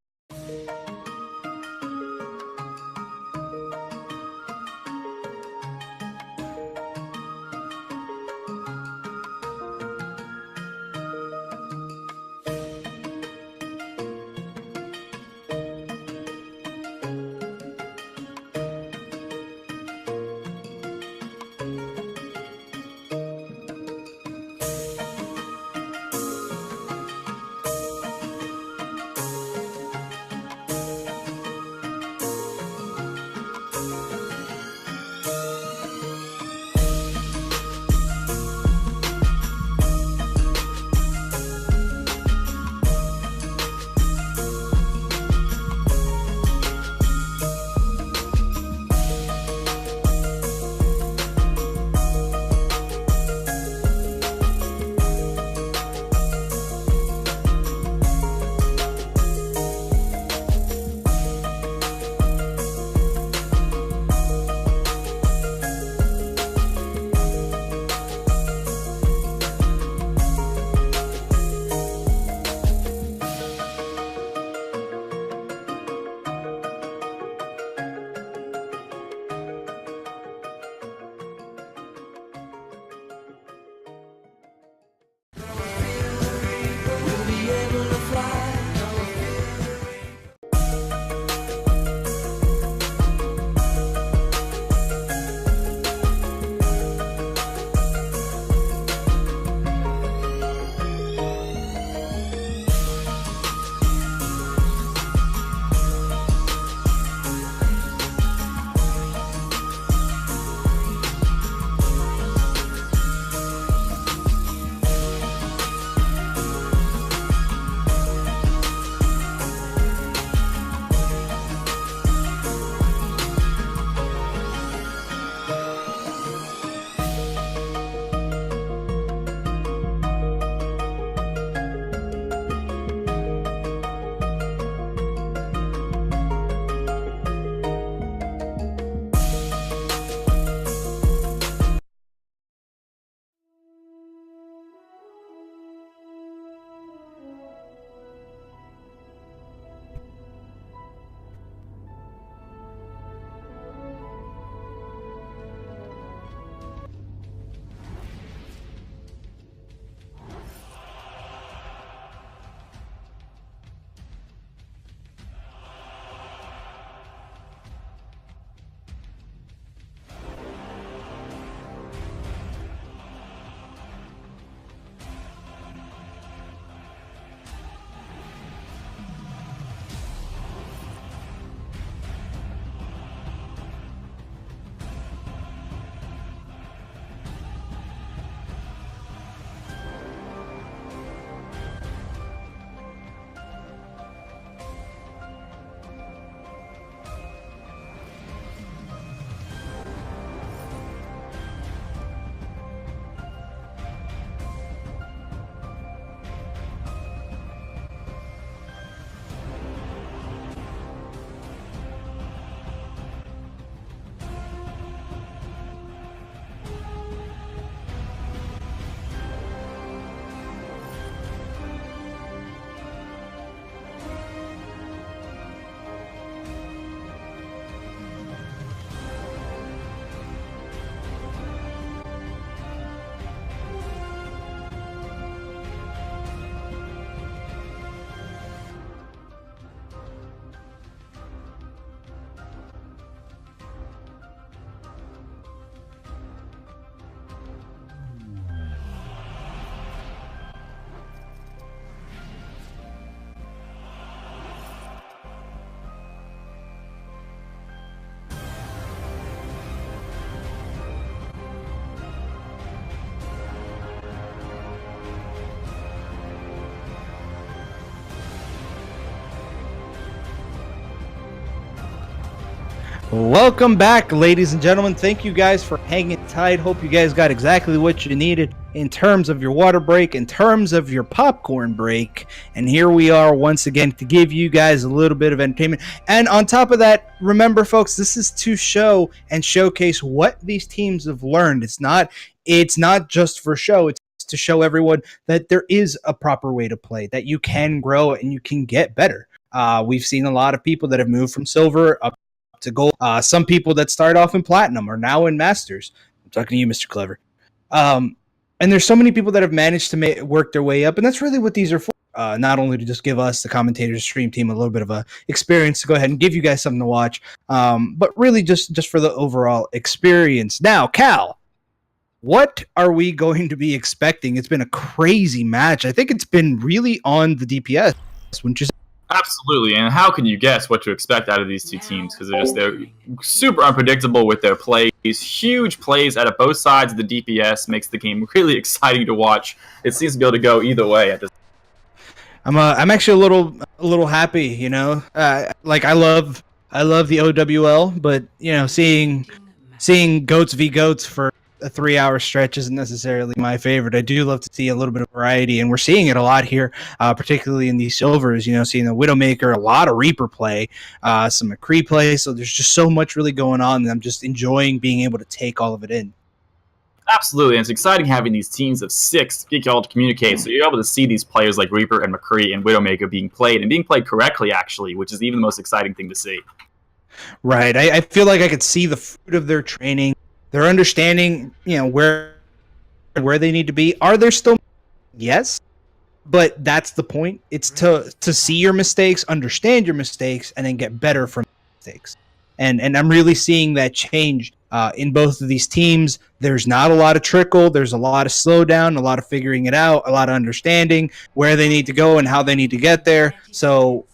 Welcome back, ladies and gentlemen. Thank you guys for hanging tight. Hope you guys got exactly what you needed in terms of your water break, in terms of your popcorn break. And here we are once again to give you guys a little bit of entertainment. And on top of that, remember, folks, this is to show and showcase what these teams have learned. It's not just for show. It's to show everyone that there is a proper way to play, that you can grow and you can get better. We've seen a lot of people that have moved from silver up to gold. Some people that start off in platinum are now in masters. I'm talking to you, Mr. Clever. And there's so many people that have managed to work their way up, and that's really what these are for. Not only to just give us, the commentators, stream team, a little bit of a experience to go ahead and give you guys something to watch, but really just for the overall experience. Now, Cal, what are we going to be expecting? It's been a crazy match. I think it's been really on the DPS, wouldn't you say? Absolutely, and how can you guess what to expect out of these two teams? Because they're super unpredictable with their plays. Huge plays out of both sides of the DPS makes the game really exciting to watch. It seems to be able to go either way at this. I'm actually a little happy, you know. Like I love the OWL, but you know, seeing goats v goats for a 3-hour stretch isn't necessarily my favorite. I do love to see a little bit of variety, and we're seeing it a lot here, particularly in these silvers. You know, seeing the Widowmaker, a lot of Reaper play, some McCree play. So there's just so much really going on, and I'm just enjoying being able to take all of it in. Absolutely, and it's exciting having these teams of 6 get y'all to communicate, so you're able to see these players like Reaper and McCree and Widowmaker being played correctly, actually, which is even the most exciting thing to see. Right. I feel like I could see the fruit of their training. They're understanding, you know, where they need to be. Are there still? Yes, but that's the point. It's to see your mistakes, understand your mistakes, and then get better from mistakes. And I'm really seeing that change in both of these teams. There's not a lot of trickle. There's a lot of slowdown, a lot of figuring it out, a lot of understanding where they need to go and how they need to get there. So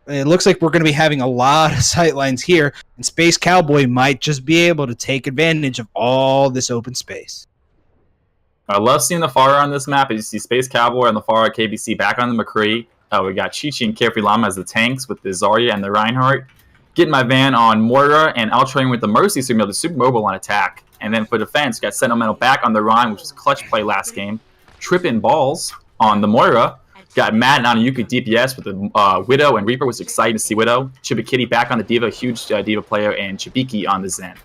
it looks like we're going to be having a lot of sightlines here, and Space Cowboy might just be able to take advantage of all this open space. I love seeing the Pharah on this map. As you see Space Cowboy on the Pharah, KBC back on the McCree. We got Chi-Chi and Carefree Llama as the tanks with the Zarya and the Reinhardt. Getting my van on Moira and Outrain with the Mercy, so you're able to super mobile on attack. And then for defense, got Sentimental back on the Rhine, which was a clutch play last game. Tripping Balls on the Moira. Got Matt and Anayuki DPS with the Widow and Reaper, was exciting to see Widow. Chibikitty back on the Diva, huge Diva player, and Chibiki on the Zen.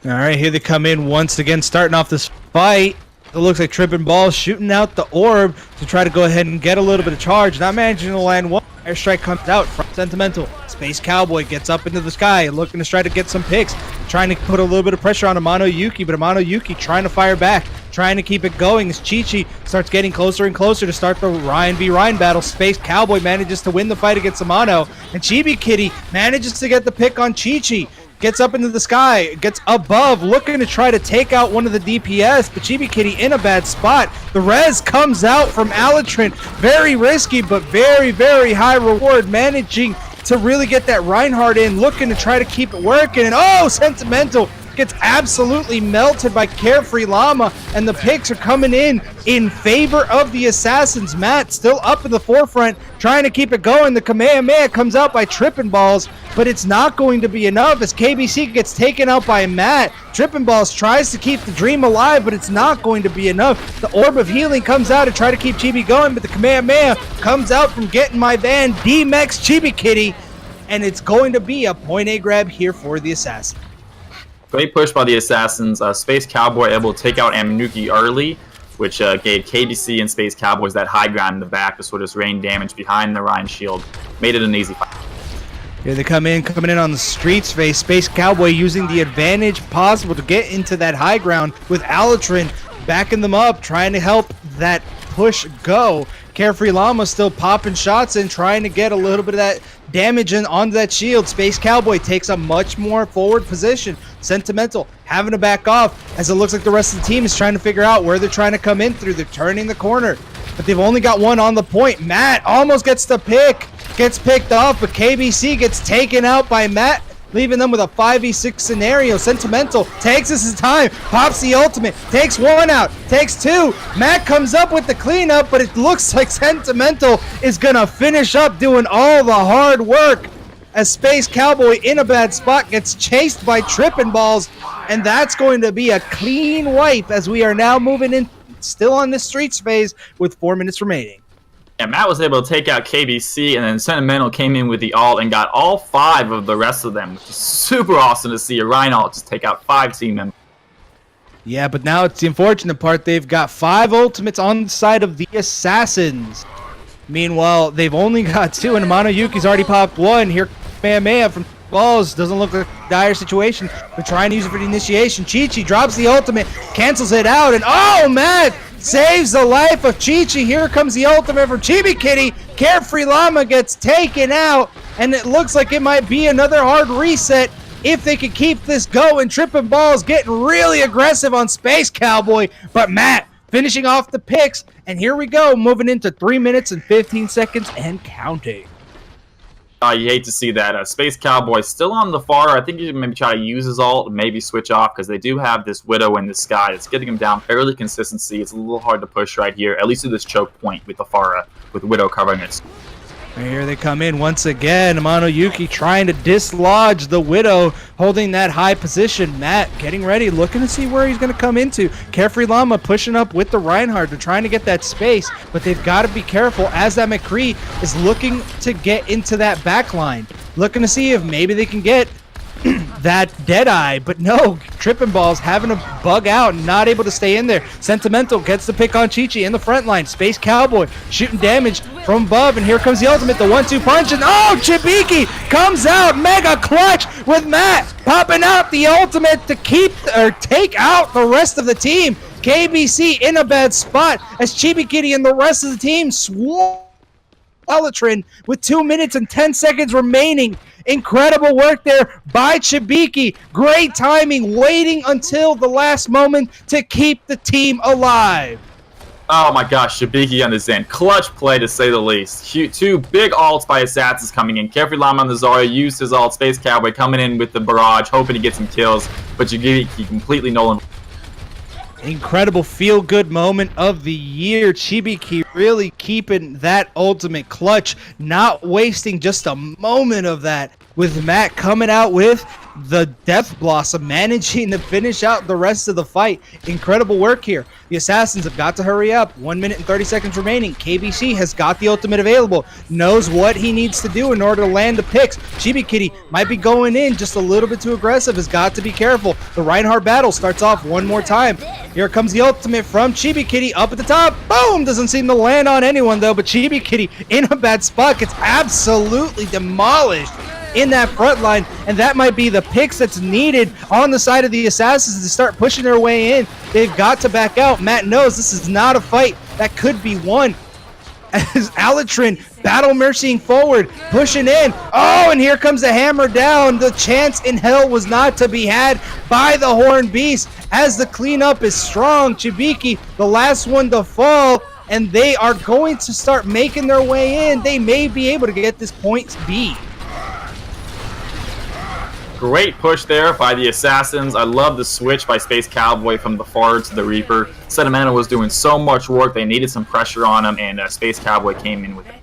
All right, here they come in once again, starting off this fight. It looks like Tripping Balls shooting out the orb to try to go ahead and get a little bit of charge. Not managing to land one. Airstrike comes out from Sentimental. Space Cowboy gets up into the sky, looking to try to get some picks, trying to put a little bit of pressure on Amano Yuki, but Amano Yuki trying to fire back, trying to keep it going as Chi-Chi starts getting closer and closer to start the Ryan v Ryan battle. Space Cowboy manages to win the fight against Amano, and Chibikitty manages to get the pick on Chi-Chi. Gets up into the sky, gets above, looking to try to take out one of the DPS, but Chibikitty in a bad spot. The res comes out from Alatrin. Very risky, but very, very high reward, managing to really get that Reinhardt in, looking to try to keep it working. And oh, Sentimental gets absolutely melted by Carefree Llama, and the picks are coming in favor of the Assassins. Matt still up in the forefront, trying to keep it going. The Kamehameha comes out by Tripping Balls, but it's not going to be enough as KBC gets taken out by Matt. Tripping Balls tries to keep the dream alive, but it's not going to be enough. The Orb of Healing comes out to try to keep Chibi going, but the Kamehameha comes out from getting my van, D-Mex Chibikitty, and it's going to be a point A grab here for the Assassin. Great push by the Assassins. Space Cowboy able to take out Aminuki early, which gave KBC and Space Cowboys that high ground in the back to sort of rain damage behind the Rhine shield. Made it an easy fight. Here they coming in on the streets face. Space Cowboy using the advantage possible to get into that high ground with Alatrin backing them up, trying to help that push go. Carefree Llama still popping shots and trying to get a little bit of that damage in onto that shield. Space Cowboy takes a much more forward position. Sentimental having to back off as it looks like the rest of the team is trying to figure out where they're trying to come in through. They're turning the corner, but they've only got one on the point. Matt almost gets the pick, gets picked off, but KBC gets taken out by Matt, leaving them with a 5v6 scenario. Sentimental takes his time, pops the ultimate, takes one out, takes two. Matt comes up with the cleanup, but it looks like Sentimental is going to finish up doing all the hard work. as Space Cowboy in a bad spot gets chased by Trippin' Balls, and that's going to be a clean wipe as we are now moving in, still on this streets phase with 4 minutes remaining. And Matt was able to take out KBC, and then Sentimental came in with the ult and got all 5 of the rest of them, which is super awesome to see a Reinhardt just take out 5 team members. Yeah, but now it's the unfortunate part. They've got 5 ultimates on the side of the Assassins. Meanwhile, they've only got 2, and Amano Yuki's already popped 1. Here, Maya from Balls doesn't look like a dire situation, but trying to use it for the initiation. Chi-Chi drops the ultimate, cancels it out, and oh, Matt saves the life of Chi-Chi. Here comes the ultimate from Chibi Kitty. Carefree Llama gets taken out, and it looks like it might be another hard reset if they could keep this going. Trippin' Balls getting really aggressive on Space Cowboy, but Matt finishing off the picks, and here we go, moving into 3 minutes and 15 seconds and counting. You hate to see that. Space Cowboy still on the far. I think you should maybe try to use his ult and maybe switch off because they do have this Widow in the sky. It's getting him down fairly consistency. It's a little hard to push right here, at least to this choke point with the Pharah, with Widow covering it. And here they come in once again. Amano Yuki trying to dislodge the Widow, holding that high position. Matt getting ready, looking to see where he's going to come into. Carefree Llama pushing up with the Reinhardt. They're trying to get that space, but they've got to be careful as that McCree is looking to get into that back line. Looking to see if maybe they can get that Deadeye, but no, Trippin' Balls having to bug out and not able to stay in there. Sentimental gets the pick on Chi-Chi in the front line. Space Cowboy shooting damage from above, and here comes the ultimate, the 1-2 punch, and oh, Chibiki comes out, mega clutch with Matt popping out the ultimate to keep or take out the rest of the team. KBC in a bad spot as Chibi Kitty and the rest of the team swarm Elatrin with 2 minutes and 10 seconds remaining. Incredible work there by Chibiki. Great timing, waiting until the last moment to keep the team alive. Oh my gosh, Shibiki on this end. Clutch play to say the least. 2 big ults by Assassins coming in. Carefree Llama on the Zarya used his ult. Space Cowboy coming in with the barrage, hoping to get some kills, but Shibiki completely null. Incredible feel-good moment of the year. Chibiki really keeping that ultimate clutch, not wasting just a moment of that, with Matt coming out with the Death Blossom, managing to finish out the rest of the fight. Incredible work here. The Assassins have got to hurry up. 1 minute and 30 seconds remaining. KBC has got the ultimate available, knows what he needs to do in order to land the picks. Chibi Kitty might be going in just a little bit too aggressive, has got to be careful. The Reinhardt battle starts off one more time. Here comes the ultimate from Chibi Kitty up at the top. Boom! Doesn't seem to land on anyone though, but Chibi Kitty in a bad spot gets absolutely demolished in that front line, and that might be the picks that's needed on the side of the Assassins to start pushing their way in. They've got to back out. Matt knows this is not a fight that could be won. As Alatrin battle mercying forward, pushing in. Oh, and here comes the hammer down. The chance in hell was not to be had by the Horned Beast as the cleanup is strong. Chibiki, the last one to fall, and they are going to start making their way in. They may be able to get this point B. Great push there by the Assassins. I love the switch by Space Cowboy from the Far to the Reaper. Sentimental was doing so much work. They needed some pressure on him, and Space Cowboy came in with it.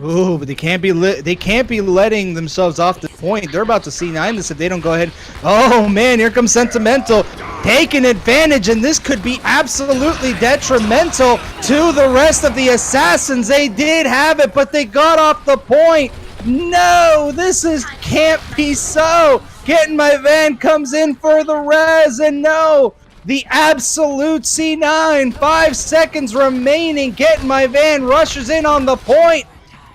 Ooh, but they can't be letting themselves off the point. They're about to C9 this if they don't go ahead. Oh man, here comes Sentimental taking advantage, and this could be absolutely detrimental to the rest of the Assassins. They did have it, but they got off the point. No, can't be so. Getting My Van comes in for the res, and no, the absolute C9. 5 seconds remaining. Getting My Van rushes in on the point,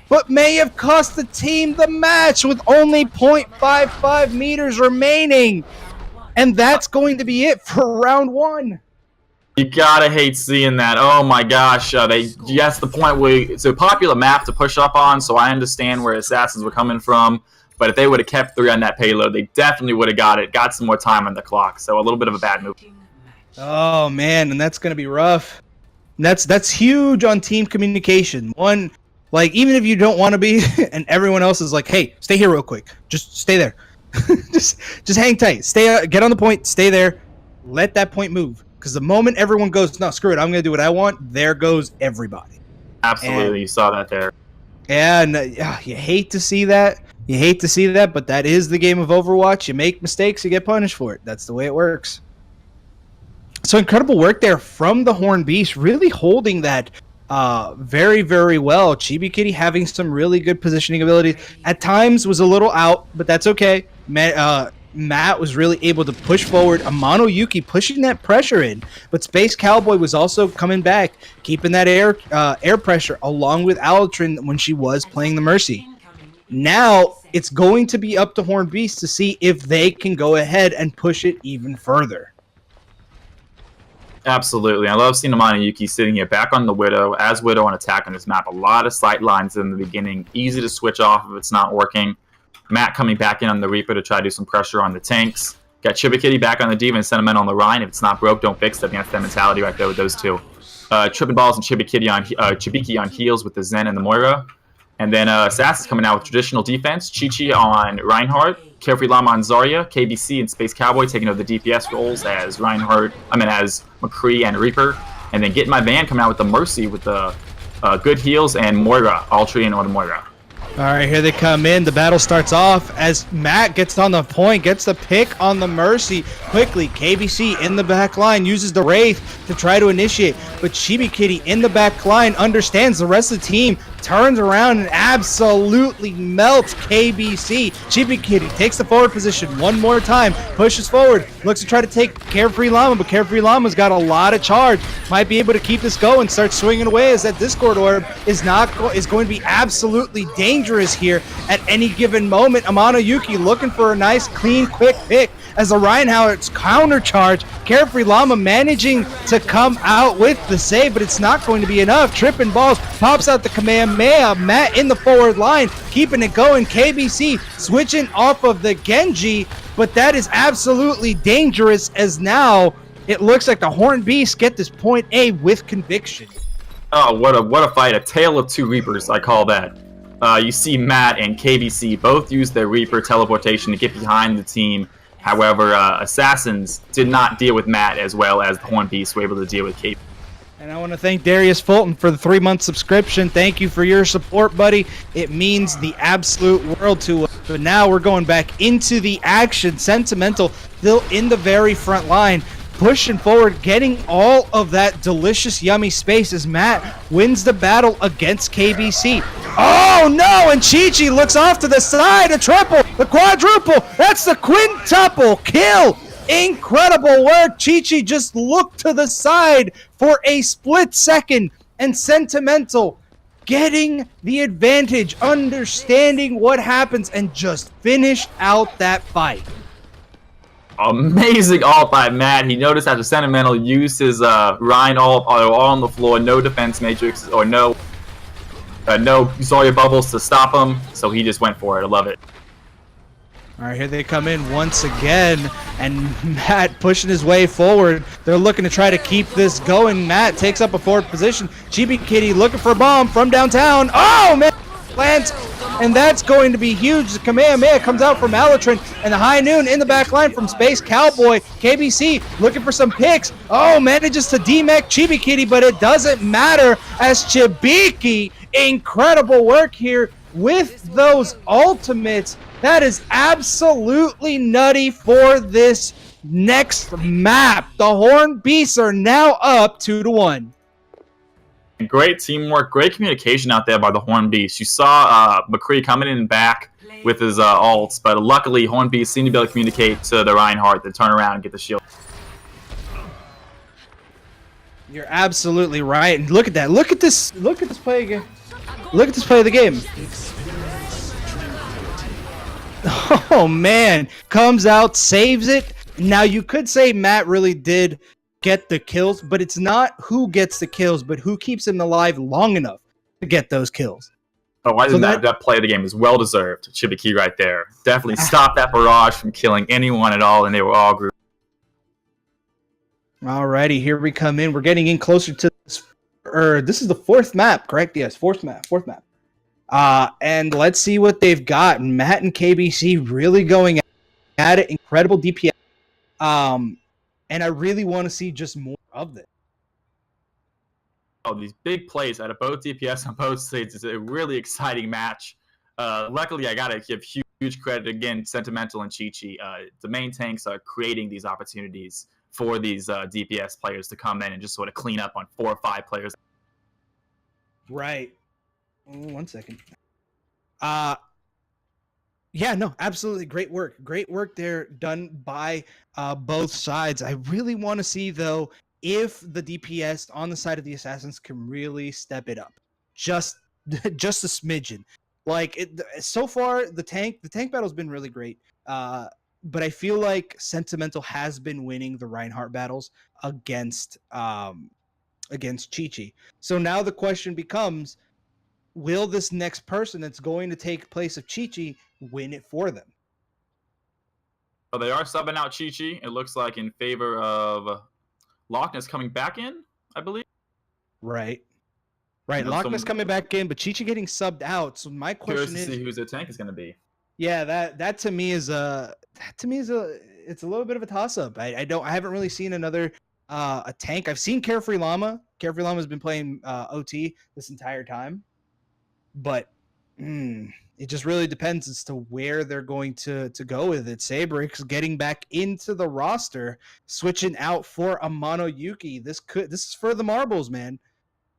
but may have cost the team the match with only 0.55 meters remaining. And that's going to be it for round 1. You gotta hate seeing that. Oh my gosh, that's the point where it's a popular map to push up on, so I understand where Assassins were coming from. But if they would have kept 3 on that payload, they definitely would have got some more time on the clock. So a little bit of a bad move. Oh man, and that's gonna be rough. That's huge on team communication. One, like even if you don't want to be, and everyone else is like, "Hey, stay here real quick. Just stay there. just hang tight. Stay. Get on the point. Stay there. Let that point move." Because the moment everyone goes, "No, screw it. I'm gonna do what I want," there goes everybody. Absolutely, you saw that there. And you hate to see that, You hate to see that, but that is the game of Overwatch. You make mistakes, you get punished for it. That's the way it works. So incredible work there from the Horn Beast, really holding that very, very well. Chibi Kitty having some really good positioning abilities. At times was a little out, but that's okay. Matt was really able to push forward. Amano Yuki pushing that pressure in, but Space Cowboy was also coming back, keeping that air pressure along with Alatrin when she was playing the Mercy. Now it's going to be up to Horn Beast to see if they can go ahead and push it even further. Absolutely. I love seeing Amano Yuki sitting here back on the Widow, as Widow on attack on this map. A lot of sight lines in the beginning. Easy to switch off if it's not working. Matt coming back in on the Reaper to try to do some pressure on the tanks. Got Chibikitty back on the Diva and Sentimental on the Rhine. If it's not broke, don't fix it. That's that mentality right there with those two. Tripping Balls and Chibiki on heels with the Zen and the Moira. And then Assassin's coming out with traditional defense. Chi-Chi on Reinhardt. Carefree Llama on Zarya. KBC and Space Cowboy taking over the DPS roles as as McCree and Reaper. And then Get My Van coming out with the Mercy with the good heals and Moira. Altry on Moira. All right, here they come in. The battle starts off as Matt gets on the point, gets the pick on the Mercy. Quickly, KBC in the back line uses the Wraith to try to initiate. But Chibi Kitty in the back line understands the rest of the team, turns around and absolutely melts KBC. Chibi Kitty takes the forward position one more time, pushes forward, looks to try to take Carefree Llama, but Carefree Llama's got a lot of charge. Might be able to keep this going, start swinging away as that Discord Orb is going to be absolutely dangerous here at any given moment. Amano Yuki looking for a nice, clean, quick pick as the Reinhardt's counter charge. Carefree Llama managing to come out with the save, but it's not going to be enough. Tripping Balls pops out the Kamehameha. Matt in the forward line, keeping it going. KBC switching off of the Genji, but that is absolutely dangerous as now it looks like the Horn Beasts get this point A with conviction. Oh, what a fight. A tale of two Reapers, I call that. You see Matt and KBC both use their Reaper teleportation to get behind the team. However, Assassins did not deal with Matt as well as the Horn Beasts were able to deal with KBC. And I want to thank Darius Fulton for the 3-month subscription. Thank you for your support, buddy. It means the absolute world to us. But now we're going back into the action. Sentimental still in the very front line, pushing forward, getting all of that delicious, yummy space as Matt wins the battle against KBC. Oh no, and Chi-Chi looks off to the side, a triple, the quadruple, that's the quintuple kill. Incredible work. Chi-Chi just looked to the side for a split second, and Sentimental getting the advantage, understanding what happens, and just finished out that fight. Amazing ult by Matt. He noticed after Sentimental used his Rhine ult all on the floor, no defense matrix or no Zarya bubbles to stop him, so he just went for it. I love it. All right, here they come in once again, and Matt pushing his way forward. They're looking to try to keep this going. Matt takes up a forward position. Chibi Kitty looking for a bomb from downtown. Oh, man! Lands, and that's going to be huge. The Kamehameha comes out from Alatrin, and the High Noon in the back line from Space Cowboy. KBC looking for some picks. Oh, manages to demech Chibi Kitty, but it doesn't matter as Chibiki, incredible work here with those ultimates. That is absolutely nutty for this next map. The Horn Beasts are now up 2-1. Great teamwork, great communication out there by the Horn Beast. You saw McCree coming in back with his ults, but luckily Horn Beast seemed to be able to communicate to the Reinhardt to turn around and get the shield. You're absolutely right. And look at that. Look at this play again. Look at this play of the game. Oh man, comes out, saves it. Now you could say Matt really did get the kills, but it's not who gets the kills, but who keeps him alive long enough to get those kills. Oh, I think that play of the game is well deserved. Chibiki right there. Definitely stopped that barrage from killing anyone at all, and they were all grouped. Alrighty, here we come in. We're getting in closer to this. This is the fourth map, correct? Yes, fourth map. And let's see what they've got. Matt and KBC really going at it. Incredible DPS. And I really want to see just more of this. Oh, these big plays out of both DPS on both sides is a really exciting match. Luckily, I gotta give huge credit again, Sentimental and Chi-Chi. The main tanks are creating these opportunities for these DPS players to come in and just sort of clean up on 4 or 5 players. Right. 1 second. Yeah, no, absolutely. Great work. Great work there done by both sides. I really want to see, though, if the DPS on the side of the Assassins can really step it up. Just a smidgen. Like, so far, the tank battle's been really great. But I feel like Sentimental has been winning the Reinhardt battles against Chi-Chi. So now the question becomes, will this next person that's going to take place of Chi-Chi win it for them? So they are subbing out Chi-Chi, it looks like, in favor of Loch Ness coming back in, I believe. Right. Loch Ness coming back in, but Chi-Chi getting subbed out. So my question is, to see who the tank is going to be. Yeah, that to me is it's a little bit of a toss up. I haven't really seen another a tank. I've seen Carefree Llama. Carefree Llama has been playing OT this entire time. But it just really depends as to where they're going to go with it. Sabrix getting back into the roster, switching out for Amano Yuki. This is for the marbles, man.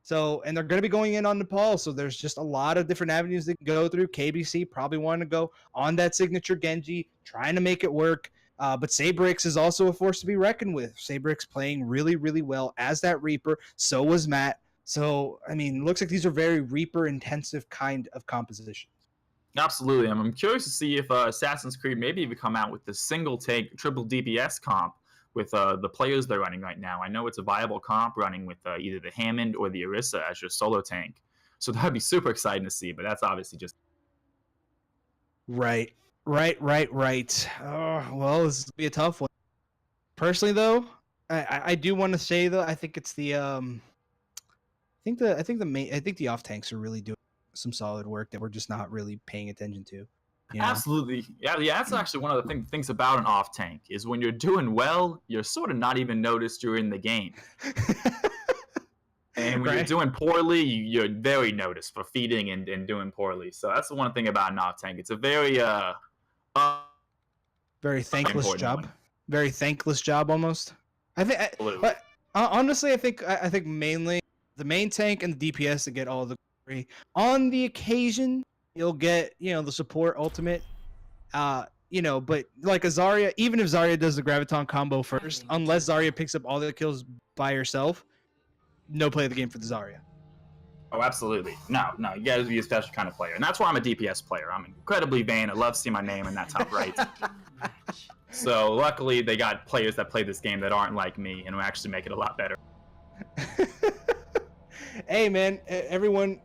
So, and they're going to be going in on Nepal, so there's just a lot of different avenues they can go through. KBC probably want to go on that signature Genji, trying to make it work. But Sabrix is also a force to be reckoned with. Sabrix playing really, really well as that Reaper. So was Matt. So, I mean, looks like these are very Reaper-intensive kind of compositions. Absolutely. I'm curious to see if Assassin's Creed maybe even come out with the single take triple DPS comp with the players they're running right now. I know it's a viable comp running with either the Hammond or the Orisa as your solo tank. So that would be super exciting to see, but that's obviously just... Right. Oh, well, this will be a tough one. Personally, though, I do want to say, though, I think it's the... I think the off tanks are really doing some solid work that we're just not really paying attention to. You know? Absolutely. Yeah, that's actually one of the things about an off tank is when you're doing well, you're sort of not even noticed during the game. And when you're doing poorly, you're very noticed for feeding and doing poorly. So that's the one thing about an off tank. It's a very very thankless job. Very thankless job almost. But honestly, I think mainly the main tank and the DPS that get all the glory. On the occasion, you'll get, the support ultimate. But like a Zarya, even if Zarya does the Graviton combo first, unless Zarya picks up all the kills by herself, no play of the game for the Zarya. Oh, absolutely. No, you gotta be a special kind of player. And that's why I'm a DPS player. I'm incredibly vain. I love seeing my name in that top right. So luckily they got players that play this game that aren't like me and will actually make it a lot better. Hey man, everyone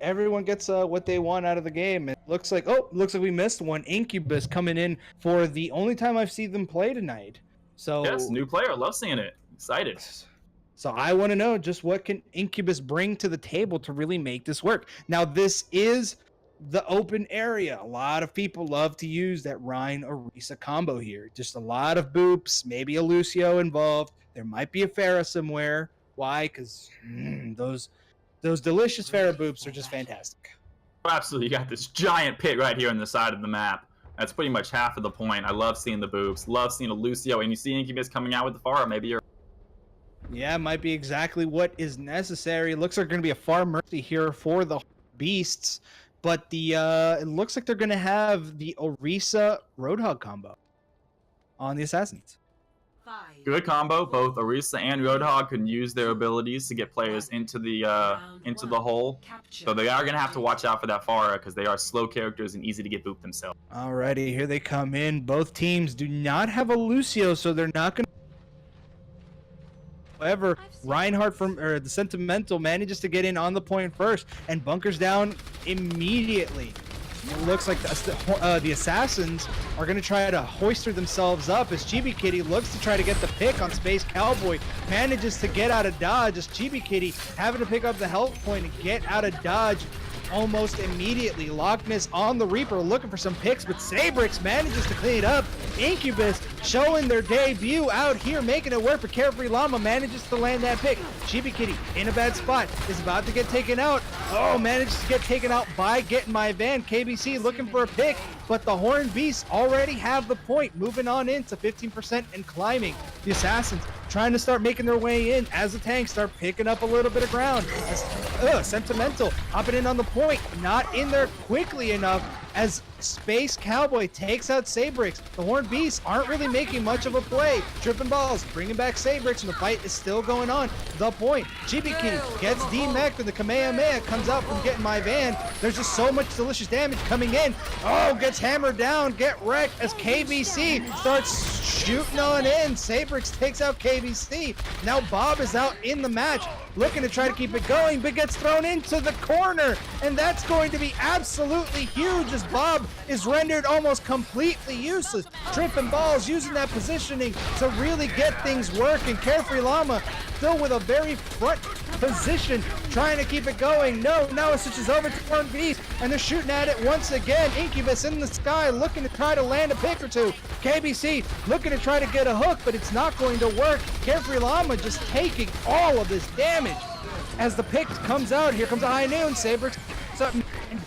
gets what they want out of the game. It looks like we missed one. Incubus coming in for the only time I've seen them play tonight. So yes, new player. Love seeing it. Excited. So I want to know just what can Incubus bring to the table to really make this work. Now this is the open area. A lot of people love to use that Rein Orisa combo here. Just a lot of boops, maybe a Lucio involved. There might be a Pharah somewhere. Why? Because those delicious Pharah boops are just fantastic. Absolutely, you got this giant pit right here on the side of the map. That's pretty much half of the point. I love seeing the boops, love seeing a Lucio, and you see Incubus coming out with the Pharah. Maybe you're... Yeah, it might be exactly what is necessary. It looks like going to be a far mercy here for the beasts, but it looks like they're going to have the Orisa Roadhog combo on the Assassins. Good combo. Both Orisa and Roadhog can use their abilities to get players into the hole. So they are going to have to watch out for that Pharah because they are slow characters and easy to get booped themselves. Alrighty, here they come in. Both teams do not have a Lucio, so they're not going to... However, Reinhardt the Sentimental manages to get in on the point first and bunkers down immediately. It looks like the Assassins are going to try to hoister themselves up as Chibi Kitty looks to try to get the pick on Space Cowboy. Manages to get out of dodge as Chibi Kitty having to pick up the health point and get out of dodge. almost immediately. Loch Ness on the Reaper looking for some picks, but Sabrix manages to clean it up. Incubus showing their debut out here, making it work, but Carefree Llama manages to land that pick. Chibi Kitty in a bad spot, is about to get taken out. Oh, manages to get taken out by Getting My Van. KBC looking for a pick, but the Horned Beasts already have the point, moving on into 15% and climbing. The Assassins trying to start making their way in as the tanks start picking up a little bit of ground. Sentimental hopping in on the point, not in there quickly enough as Space Cowboy takes out Sabrix. The Horned Beasts aren't really making much of a play. Tripping balls, bringing back Sabrix, and the fight is still going on. The point, Chibi Kitty gets D-Mech, and the Kamehameha comes out from Getting My Van. There's just so much delicious damage coming in. Oh, gets hammered down, get wrecked as KBC starts shooting on in. Sabrix takes out KBC. Now Bob is out in the match, looking to try to keep it going, but gets thrown into the corner, and that's going to be absolutely huge as Bob is rendered almost completely useless. Tripping balls, using that positioning to really get things working. Carefree Llama still with a very front position, trying to keep it going. No, now it switches over to Horned Beast, and they're shooting at it once again. Incubus in the sky, looking to try to land a pick or two. KBC looking to try to get a hook, but it's not going to work. Carefree Llama just taking all of this damage. As the pick comes out, here comes a High Noon. Sabrix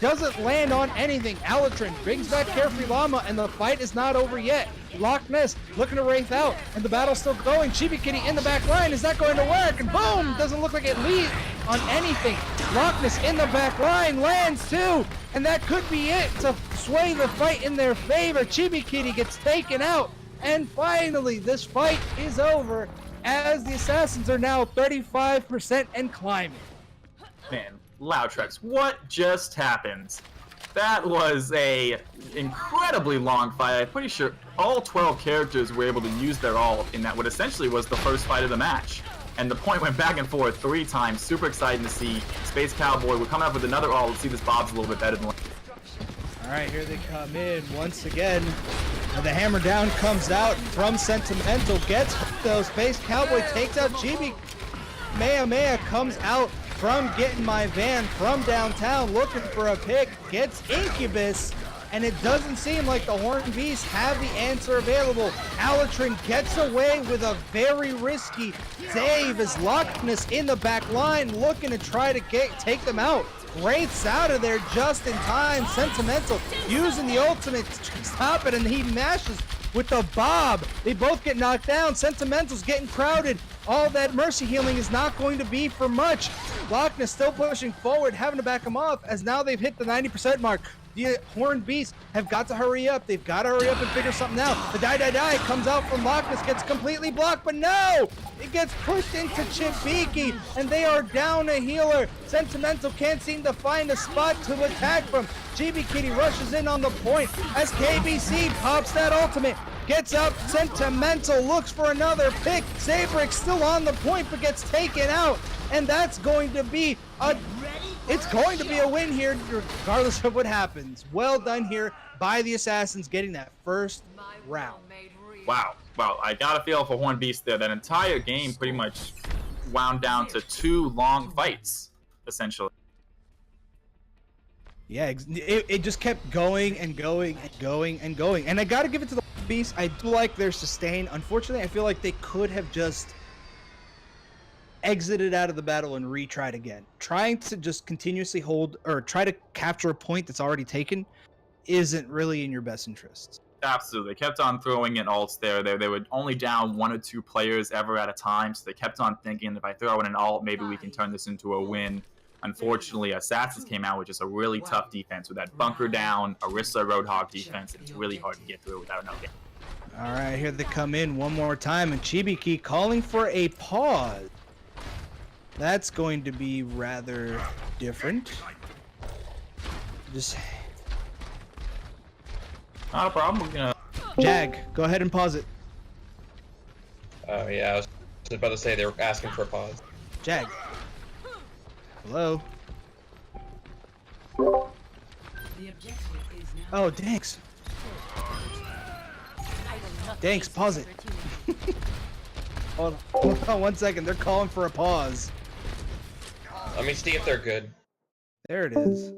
doesn't land on anything. Alatrin brings back Carefree Llama, and the fight is not over yet. Loch Ness looking to wraith out, and the battle's still going. Chibi Kitty in the back line. Is that going to work? And boom! Doesn't look like it leads on anything. Loch Ness in the back line lands too, and that could be it to sway the fight in their favor. Chibi Kitty gets taken out, and finally this fight is over as the Assassins are now 35% and climbing. Man, Loudtrex, what just happened? That was a incredibly long fight. I'm pretty sure all 12 characters were able to use their ult in that what essentially was the first fight of the match. And the point went back and forth 3 times. Super exciting to see. Space Cowboy, we're coming up with another ult. Let's see this Bob's a little bit better than... Alright, here they come in once again. And the hammer down comes out from Sentimental. Gets those. Space Cowboy takes out Chibi. Kamehameha comes out from Getting My Van from downtown, looking for a pick. Gets Incubus, and it doesn't seem like the Horned Beasts have the answer available. Alatrin gets away with a very risky save as Loch Ness in the back line, looking to try to take them out. Wraith's out of there just in time. Sentimental using the ultimate to stop it, and he mashes with the Bob. They both get knocked down. Sentimental's getting crowded. All that mercy healing is not going to be for much. Loch Ness still pushing forward, having to back him off as now they've hit the 90% mark. The Horned Beasts have got to hurry up. They've got to hurry up and figure something out. The die comes out from Loch Ness, gets completely blocked, but no! It gets pushed into Chibiki, and they are down a healer. Sentimental can't seem to find a spot to attack from. Chibi Kitty rushes in on the point as KBC pops that ultimate. Gets up, Sentimental looks for another pick. Sabrix still on the point, but gets taken out. And that's going to be a... It's going to be a win here, regardless of what happens. Well done here by the Assassins, getting that first round. Wow. Well, I got a feel for Horned Beast there. That entire game pretty much wound down to 2 long fights, essentially. Yeah, it just kept going and going and going and going. And I got to give it to the Beast. I do like their sustain. Unfortunately, I feel like they could have just exited out of the battle and retried again. Trying to just continuously hold or try to capture a point that's already taken isn't really in your best interests. Absolutely. They kept on throwing in ults there. They were only down 1 or 2 players ever at a time, so they kept on thinking, if I throw in an ult, maybe we can turn this into a win. Unfortunately, Assassins came out with just a really tough defense with that bunker down, Orisa Roadhog defense. It's really hard to get through without an ult. All right, here they come in one more time, and Chibiki calling for a pause. That's going to be rather different. Just not a problem. We're gonna... Jag, go ahead and pause it. Oh yeah, I was just about to say they were asking for a pause. Jag. Hello. Oh, thanks. Thanks, pause it. Hold on 1 second, they're calling for a pause. Let me see if they're good. There it is.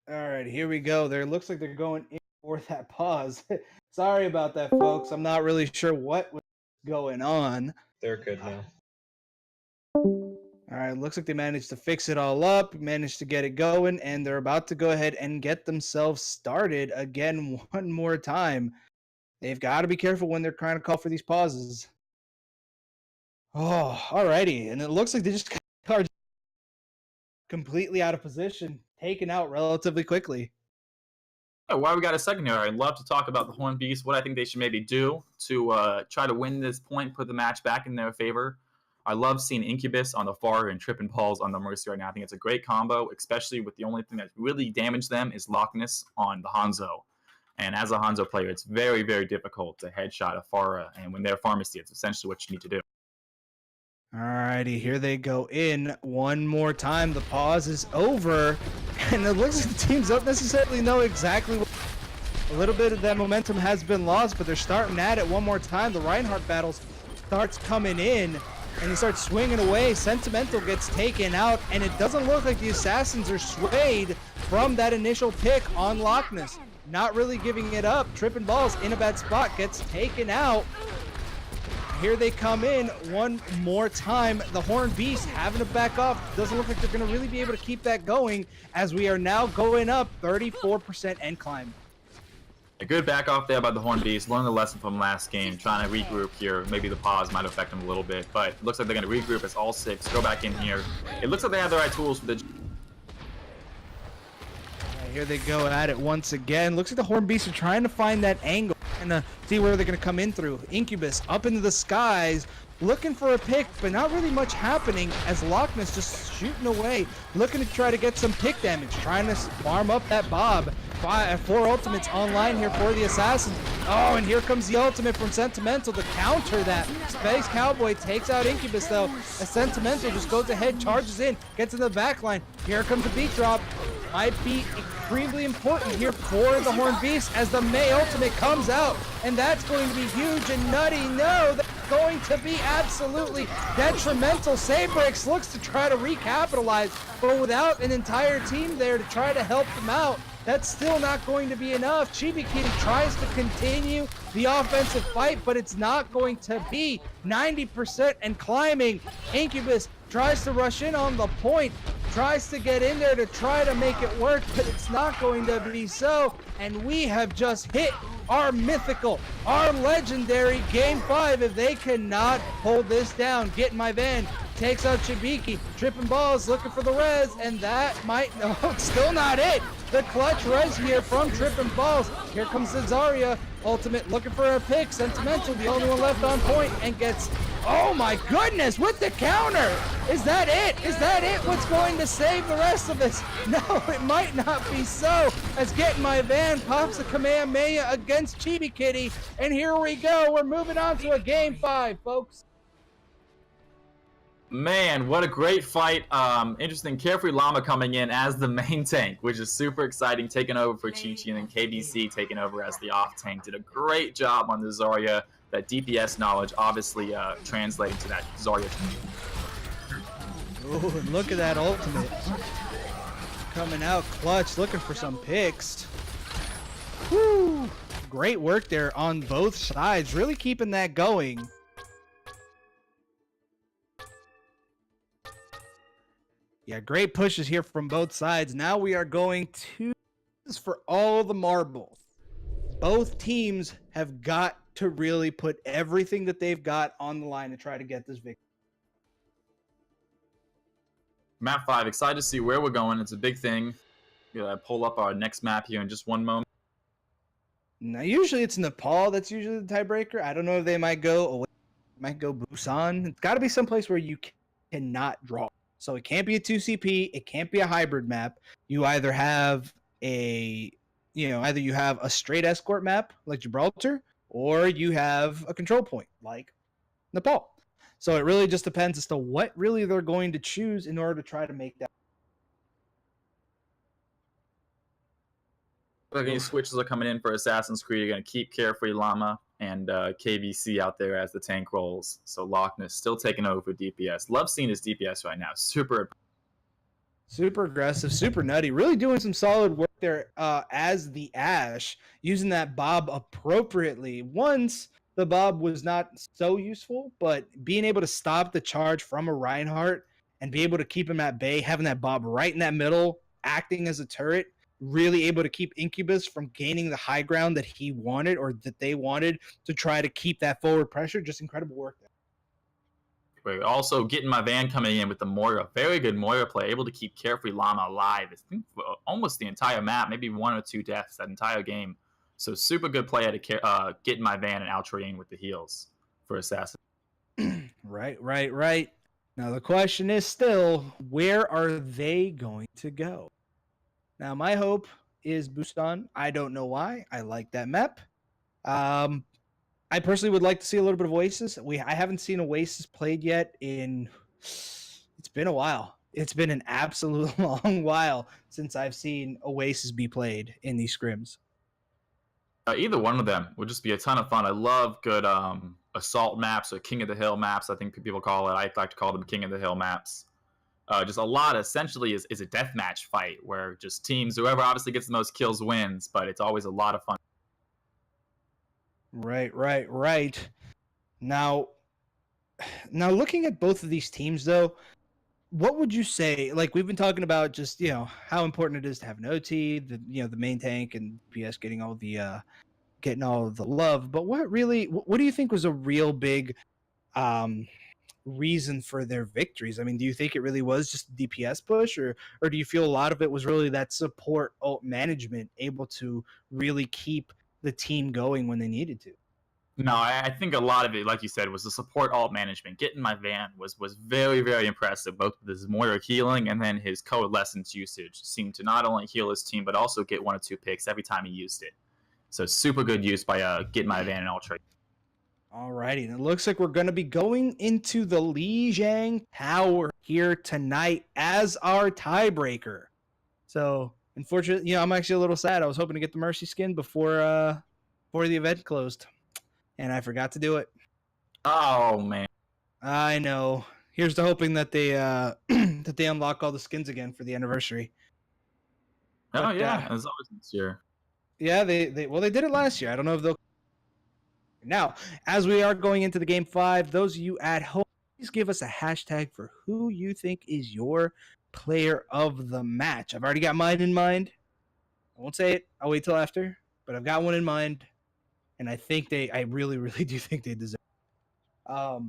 All right, here we go. There looks like they're going in for that pause. Sorry about that, folks. I'm not really sure what was going on. They're good now. All right, looks like they managed to fix it all up, managed to get it going, and they're about to go ahead and get themselves started again one more time. They've got to be careful when they're trying to call for these pauses. Oh, alrighty. And it looks like they just are completely out of position, taken out relatively quickly. Oh, while we got a second here, I'd love to talk about the Horn Beast, what I think they should maybe do to try to win this point, put the match back in their favor. I love seeing Incubus on the far and Trippin' Balls on the Mercy right now. I think it's a great combo, especially with the only thing that really damaged them is Lockness on the Hanzo. And as a Hanzo player, it's very, very difficult to headshot a Pharah. And when they're Pharmacy, it's essentially what you need to do. Alrighty, here they go in one more time. The pause is over, and it looks like the teams don't necessarily know exactly what. A little bit of that momentum has been lost, but they're starting at it one more time. The Reinhardt battles starts coming in, and he starts swinging away. Sentimental gets taken out, and it doesn't look like the Assassins are swayed from that initial pick on Lockness. Not really giving it up. Trippin' Balls in a bad spot, gets taken out. Here they come in one more time. The Horn Beast having to back off. Doesn't look like they're going to really be able to keep that going as we are now going up 34% end climb. A good back off there by the Horn Beast. Learn the lesson from last game. Trying to regroup here. Maybe the pause might affect them a little bit, but it looks like they're going to regroup as all six. Go back in here. It looks like they have the right tools for the... Here they go at it once again. Looks like the Horn Beasts are trying to find that angle and see where they're going to come in through. Incubus up into the skies, looking for a pick, but not really much happening as Lockness just shooting away, looking to try to get some pick damage, trying to farm up that Bob. 4 ultimates online here for the Assassins. Oh, and here comes the ultimate from Sentimental to counter that. Space Cowboy takes out Incubus, though. As Sentimental just goes ahead, charges in, gets in the back line. Here comes the beat drop. Might be extremely important here for the Horn Beast as the May ultimate comes out, and that's going to be huge and nutty. No, that's going to be absolutely detrimental. Sabrix looks to try to recapitalize, but without an entire team there to try to help them out, that's still not going to be enough. Chibi Kitty tries to continue the offensive fight, but it's not going to be 90% and climbing. Incubus tries to rush in on the point, tries to get in there to try to make it work, but it's not going to be so. And we have just hit our mythical, our legendary Game 5 if they cannot hold this down. Get in my van, takes out Chibiki, Trippin' Balls looking for the res, and that might, no, still not it. The clutch res here from Trippin' Balls. Here comes the Zarya, ultimate looking for a pick. Sentimental, the only one left on point, and gets, oh my goodness, with the counter. Is that it? Is that it? What's going to save the rest of us? No, it might not be so. As Get in My Van pops a Kamehameha against Chibi Kitty, and here we go. We're moving on to a Game 5, folks. Man, what a great fight. Interesting. Carefree Llama coming in as the main tank, which is super exciting, taking over for Chi-Chi, and then KBC taking over as the off tank. Did a great job on the Zarya. That DPS knowledge obviously translating to that Zarya team. Oh, and look at that ultimate. Coming out clutch, looking for some picks. Woo! Great work there on both sides, really keeping that going. Yeah, great pushes here from both sides. Now we are going to for all the marbles. Both teams have got to really put everything that they've got on the line to try to get this victory. Map 5, excited to see where we're going. It's a big thing. We'll pull up our next map here in just one moment. Now, usually it's Nepal that's usually the tiebreaker. I don't know if they might go away, might go Busan. It's got to be someplace where you cannot draw. So it can't be a 2CP. It can't be a hybrid map. You either have either you have a straight escort map like Gibraltar, or you have a control point like Nepal. So it really just depends as to what really they're going to choose in order to try to make that. Okay, switches are coming in for Assassin's Creed. You're going to keep Carefree Llama and KBC out there as the tank rolls. So Lockness still taking over for DPS. Love seeing his DPS right now. Super. Super aggressive, super nutty. Really doing some solid work there as the Ash, using that Bob appropriately. Once the Bob was not so useful, but being able to stop the charge from a Reinhardt and be able to keep him at bay, having that Bob right in that middle, acting as a turret, really able to keep Incubus from gaining the high ground that he wanted or that they wanted to try to keep that forward pressure. Just incredible work there. We're also getting my van coming in with the Moira. Very good Moira play, able to keep Carefree Llama alive. I think for almost the entire map, maybe 1 or 2 deaths that entire game. So super good play out of getting my van and outraying with the heals for Assassin. Right. Now the question is still, where are they going to go? Now my hope is Busan. I don't know why. I like that map. I personally would like to see a little bit of Oasis. I haven't seen Oasis played yet it's been a while. It's been an absolute long while since I've seen Oasis be played in these scrims. Either one of them would just be a ton of fun. I love good assault maps or King of the Hill maps, I think people call it. I like to call them King of the Hill maps. Just a lot essentially is a deathmatch fight where just teams, whoever obviously gets the most kills wins, but it's always a lot of fun. Right. Now looking at both of these teams, though, what would you say? Like we've been talking about, just how important it is to have an OT, the main tank and PS getting all the love. But what do you think was a real big reason for their victories? I mean, do you think it really was just a DPS push, or do you feel a lot of it was really that support ult management able to really keep the team going when they needed to? No, I think a lot of it, like you said, was the support alt management. Getting my van was very, very impressive, both with his Moira healing and then his coalescence usage. Seemed to not only heal his team, but also get 1 or 2 picks every time he used it. So super good use by Getting my van and Ultra. Alrighty, and it looks like we're going to be going into the Lijiang Tower here tonight as our tiebreaker. So, unfortunately, I'm actually a little sad. I was hoping to get the Mercy skin before the event closed, and I forgot to do it. Oh man, I know. Here's to hoping that they that they unlock all the skins again for the anniversary. Oh yeah, as always this year. Yeah, they did it last year. I don't know if they'll. Now, as we are going into the game 5, those of you at home, please give us a hashtag for who you think is your player of the match. I've already got mine in mind. I won't say it. I'll wait till after. But I've got one in mind, and I really, really do think they deserve it.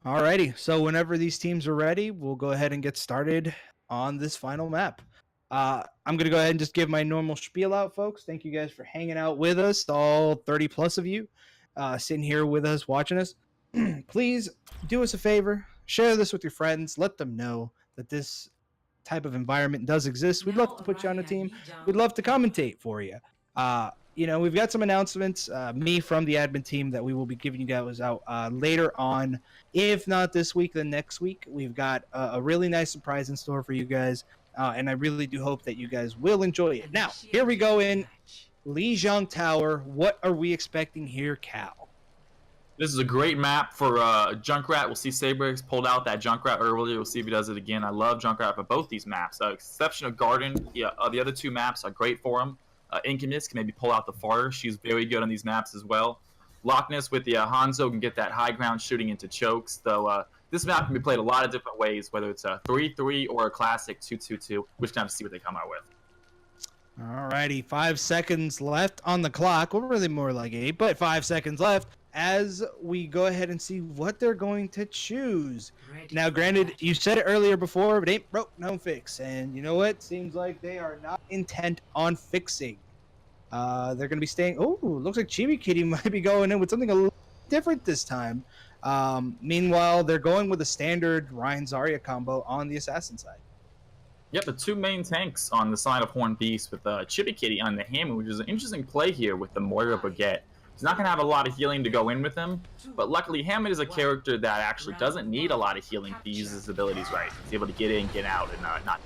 Alrighty. So whenever these teams are ready, we'll go ahead and get started on this final map. I'm going to go ahead and just give my normal spiel out, folks. Thank you guys for hanging out with us, all 30 plus of you sitting here with us, watching us. Please do us a favor. Share this with your friends. Let them know that this type of environment does exist. We'd love to put you on a team. We'd love to commentate for you. We've got some announcements, me from the admin team, that we will be giving you guys out later on. If not this week, then next week. We've got a really nice surprise in store for you guys. And I really do hope that you guys will enjoy it. Now, here we go in Lijiang Tower. What are we expecting here, Cal? This is a great map for Junkrat. We'll see Saberx pulled out that Junkrat earlier. We'll see if he does it again. I love Junkrat for both these maps. Exception of Garden. Yeah, the other 2 maps are great for him. Incubus can maybe pull out the Far. She's very good on these maps as well. Loch Ness with the Hanzo can get that high ground shooting into chokes, though this map can be played a lot of different ways, whether it's a 3-3 or a classic 2-2-2. We're just going to see what they come out with. Alrighty, 5 seconds left on the clock. Well, really more like 8, but 5 seconds left as we go ahead and see what they're going to choose. Now, granted, you said it earlier before, but ain't broke, no fix. And you know what? Seems like they are not intent on fixing. They're going to be staying. Oh, looks like Chibi Kitty might be going in with something a little different this time. Meanwhile, they're going with a standard Ryan Zarya combo on the assassin side. Yep, the 2 main tanks on the side of Horn Beast with Chibi Kitty on the hammer, which is an interesting play here with the Moira Baguette. He's not going to have a lot of healing to go in with him, but luckily Hammond is a character that actually doesn't need a lot of healing if he uses his abilities right. He's able to get in, get out, and not...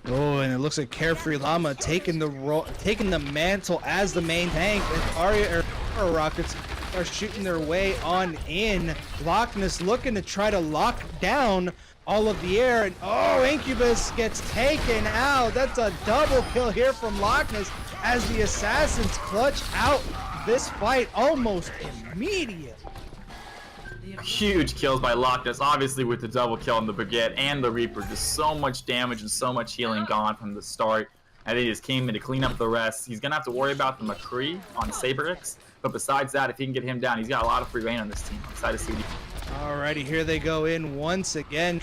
Oh, and it looks like Carefree Llama taking the mantle as the main tank, and Arya Rockets are shooting their way on in. Loch Ness looking to try to lock down all of the air, and oh, Incubus gets taken out. That's a double kill here from Loch Ness as the Assassins clutch out this fight almost immediately. Huge kills by Loch Ness, obviously with the double kill on the Baguette and the Reaper. Just so much damage and so much healing gone from the start. And they just came in to clean up the rest. He's going to have to worry about the McCree on Saberix. But besides that, if he can get him down, he's got a lot of free reign on this team. I'm excited to see what he... Alrighty, here they go in once again.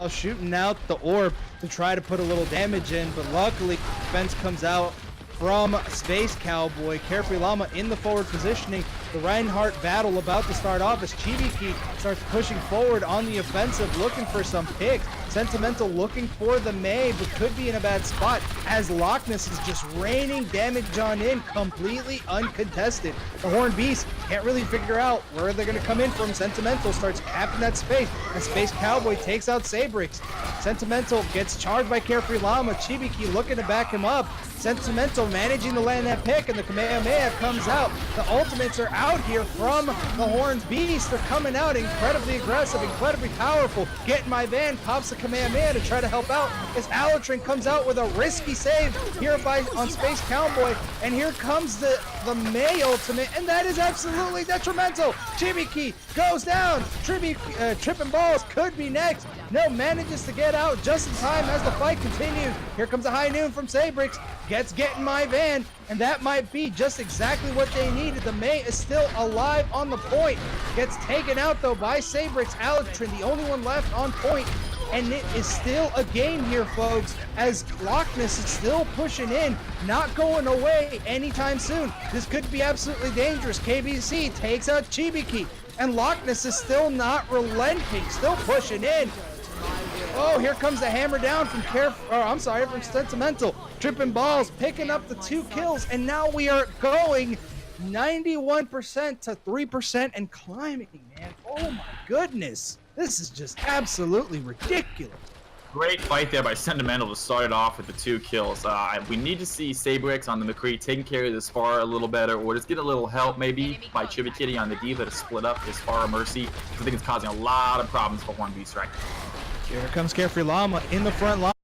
Shooting out the orb to try to put a little damage in, but luckily defense comes out from Space Cowboy. Carefree Llama in the forward positioning. The Reinhardt battle about to start off as Chibiki starts pushing forward on the offensive, looking for some picks. Sentimental looking for the May, but could be in a bad spot as Loch Ness is just raining damage on in, completely uncontested. The Horned Beast can't really figure out where they're going to come in from. Sentimental starts capping that space, and Space Cowboy takes out Sabrix. Sentimental gets charged by Carefree Llama. Chibiki looking to back him up. Sentimental managing to land that pick, and the Kamehameha comes out. The ultimates are out here from the Horned Beast. They're coming out incredibly aggressive, incredibly powerful. Get in my van, pops the Kamehameha to try to help out as Alatrin comes out with a risky save here on Space Cowboy, and here comes the May ultimate, and that is absolutely detrimental. Chibiki goes down. Tripping Balls could be next. No, manages to get out just in time as the fight continues. Here comes a high noon from Sabrix. Get in my van, and that might be just exactly what they needed. The May is still alive on the point. Gets taken out though by Sabrix. Alatrin, the only one left on point. And it is still a game here, folks, as Loch Ness is still pushing in, not going away anytime soon. This could be absolutely dangerous. KBC takes out Chibiki, and Loch Ness is still not relenting, still pushing in. Oh, here comes the hammer down from from Sentimental. Tripping Balls, picking up the 2 kills, and now we are going 91% to 3% and climbing, man. Oh my goodness. This is just absolutely ridiculous. Great fight there by Sentimental to start it off with the 2 kills. We need to see Sabrix on the McCree taking care of the Spara a little better, or just get a little help maybe by Chibikitty on the Diva to split up his Spara Mercy. I think it's causing a lot of problems for Horned Beast right now. Here comes Carefree Llama in the front line.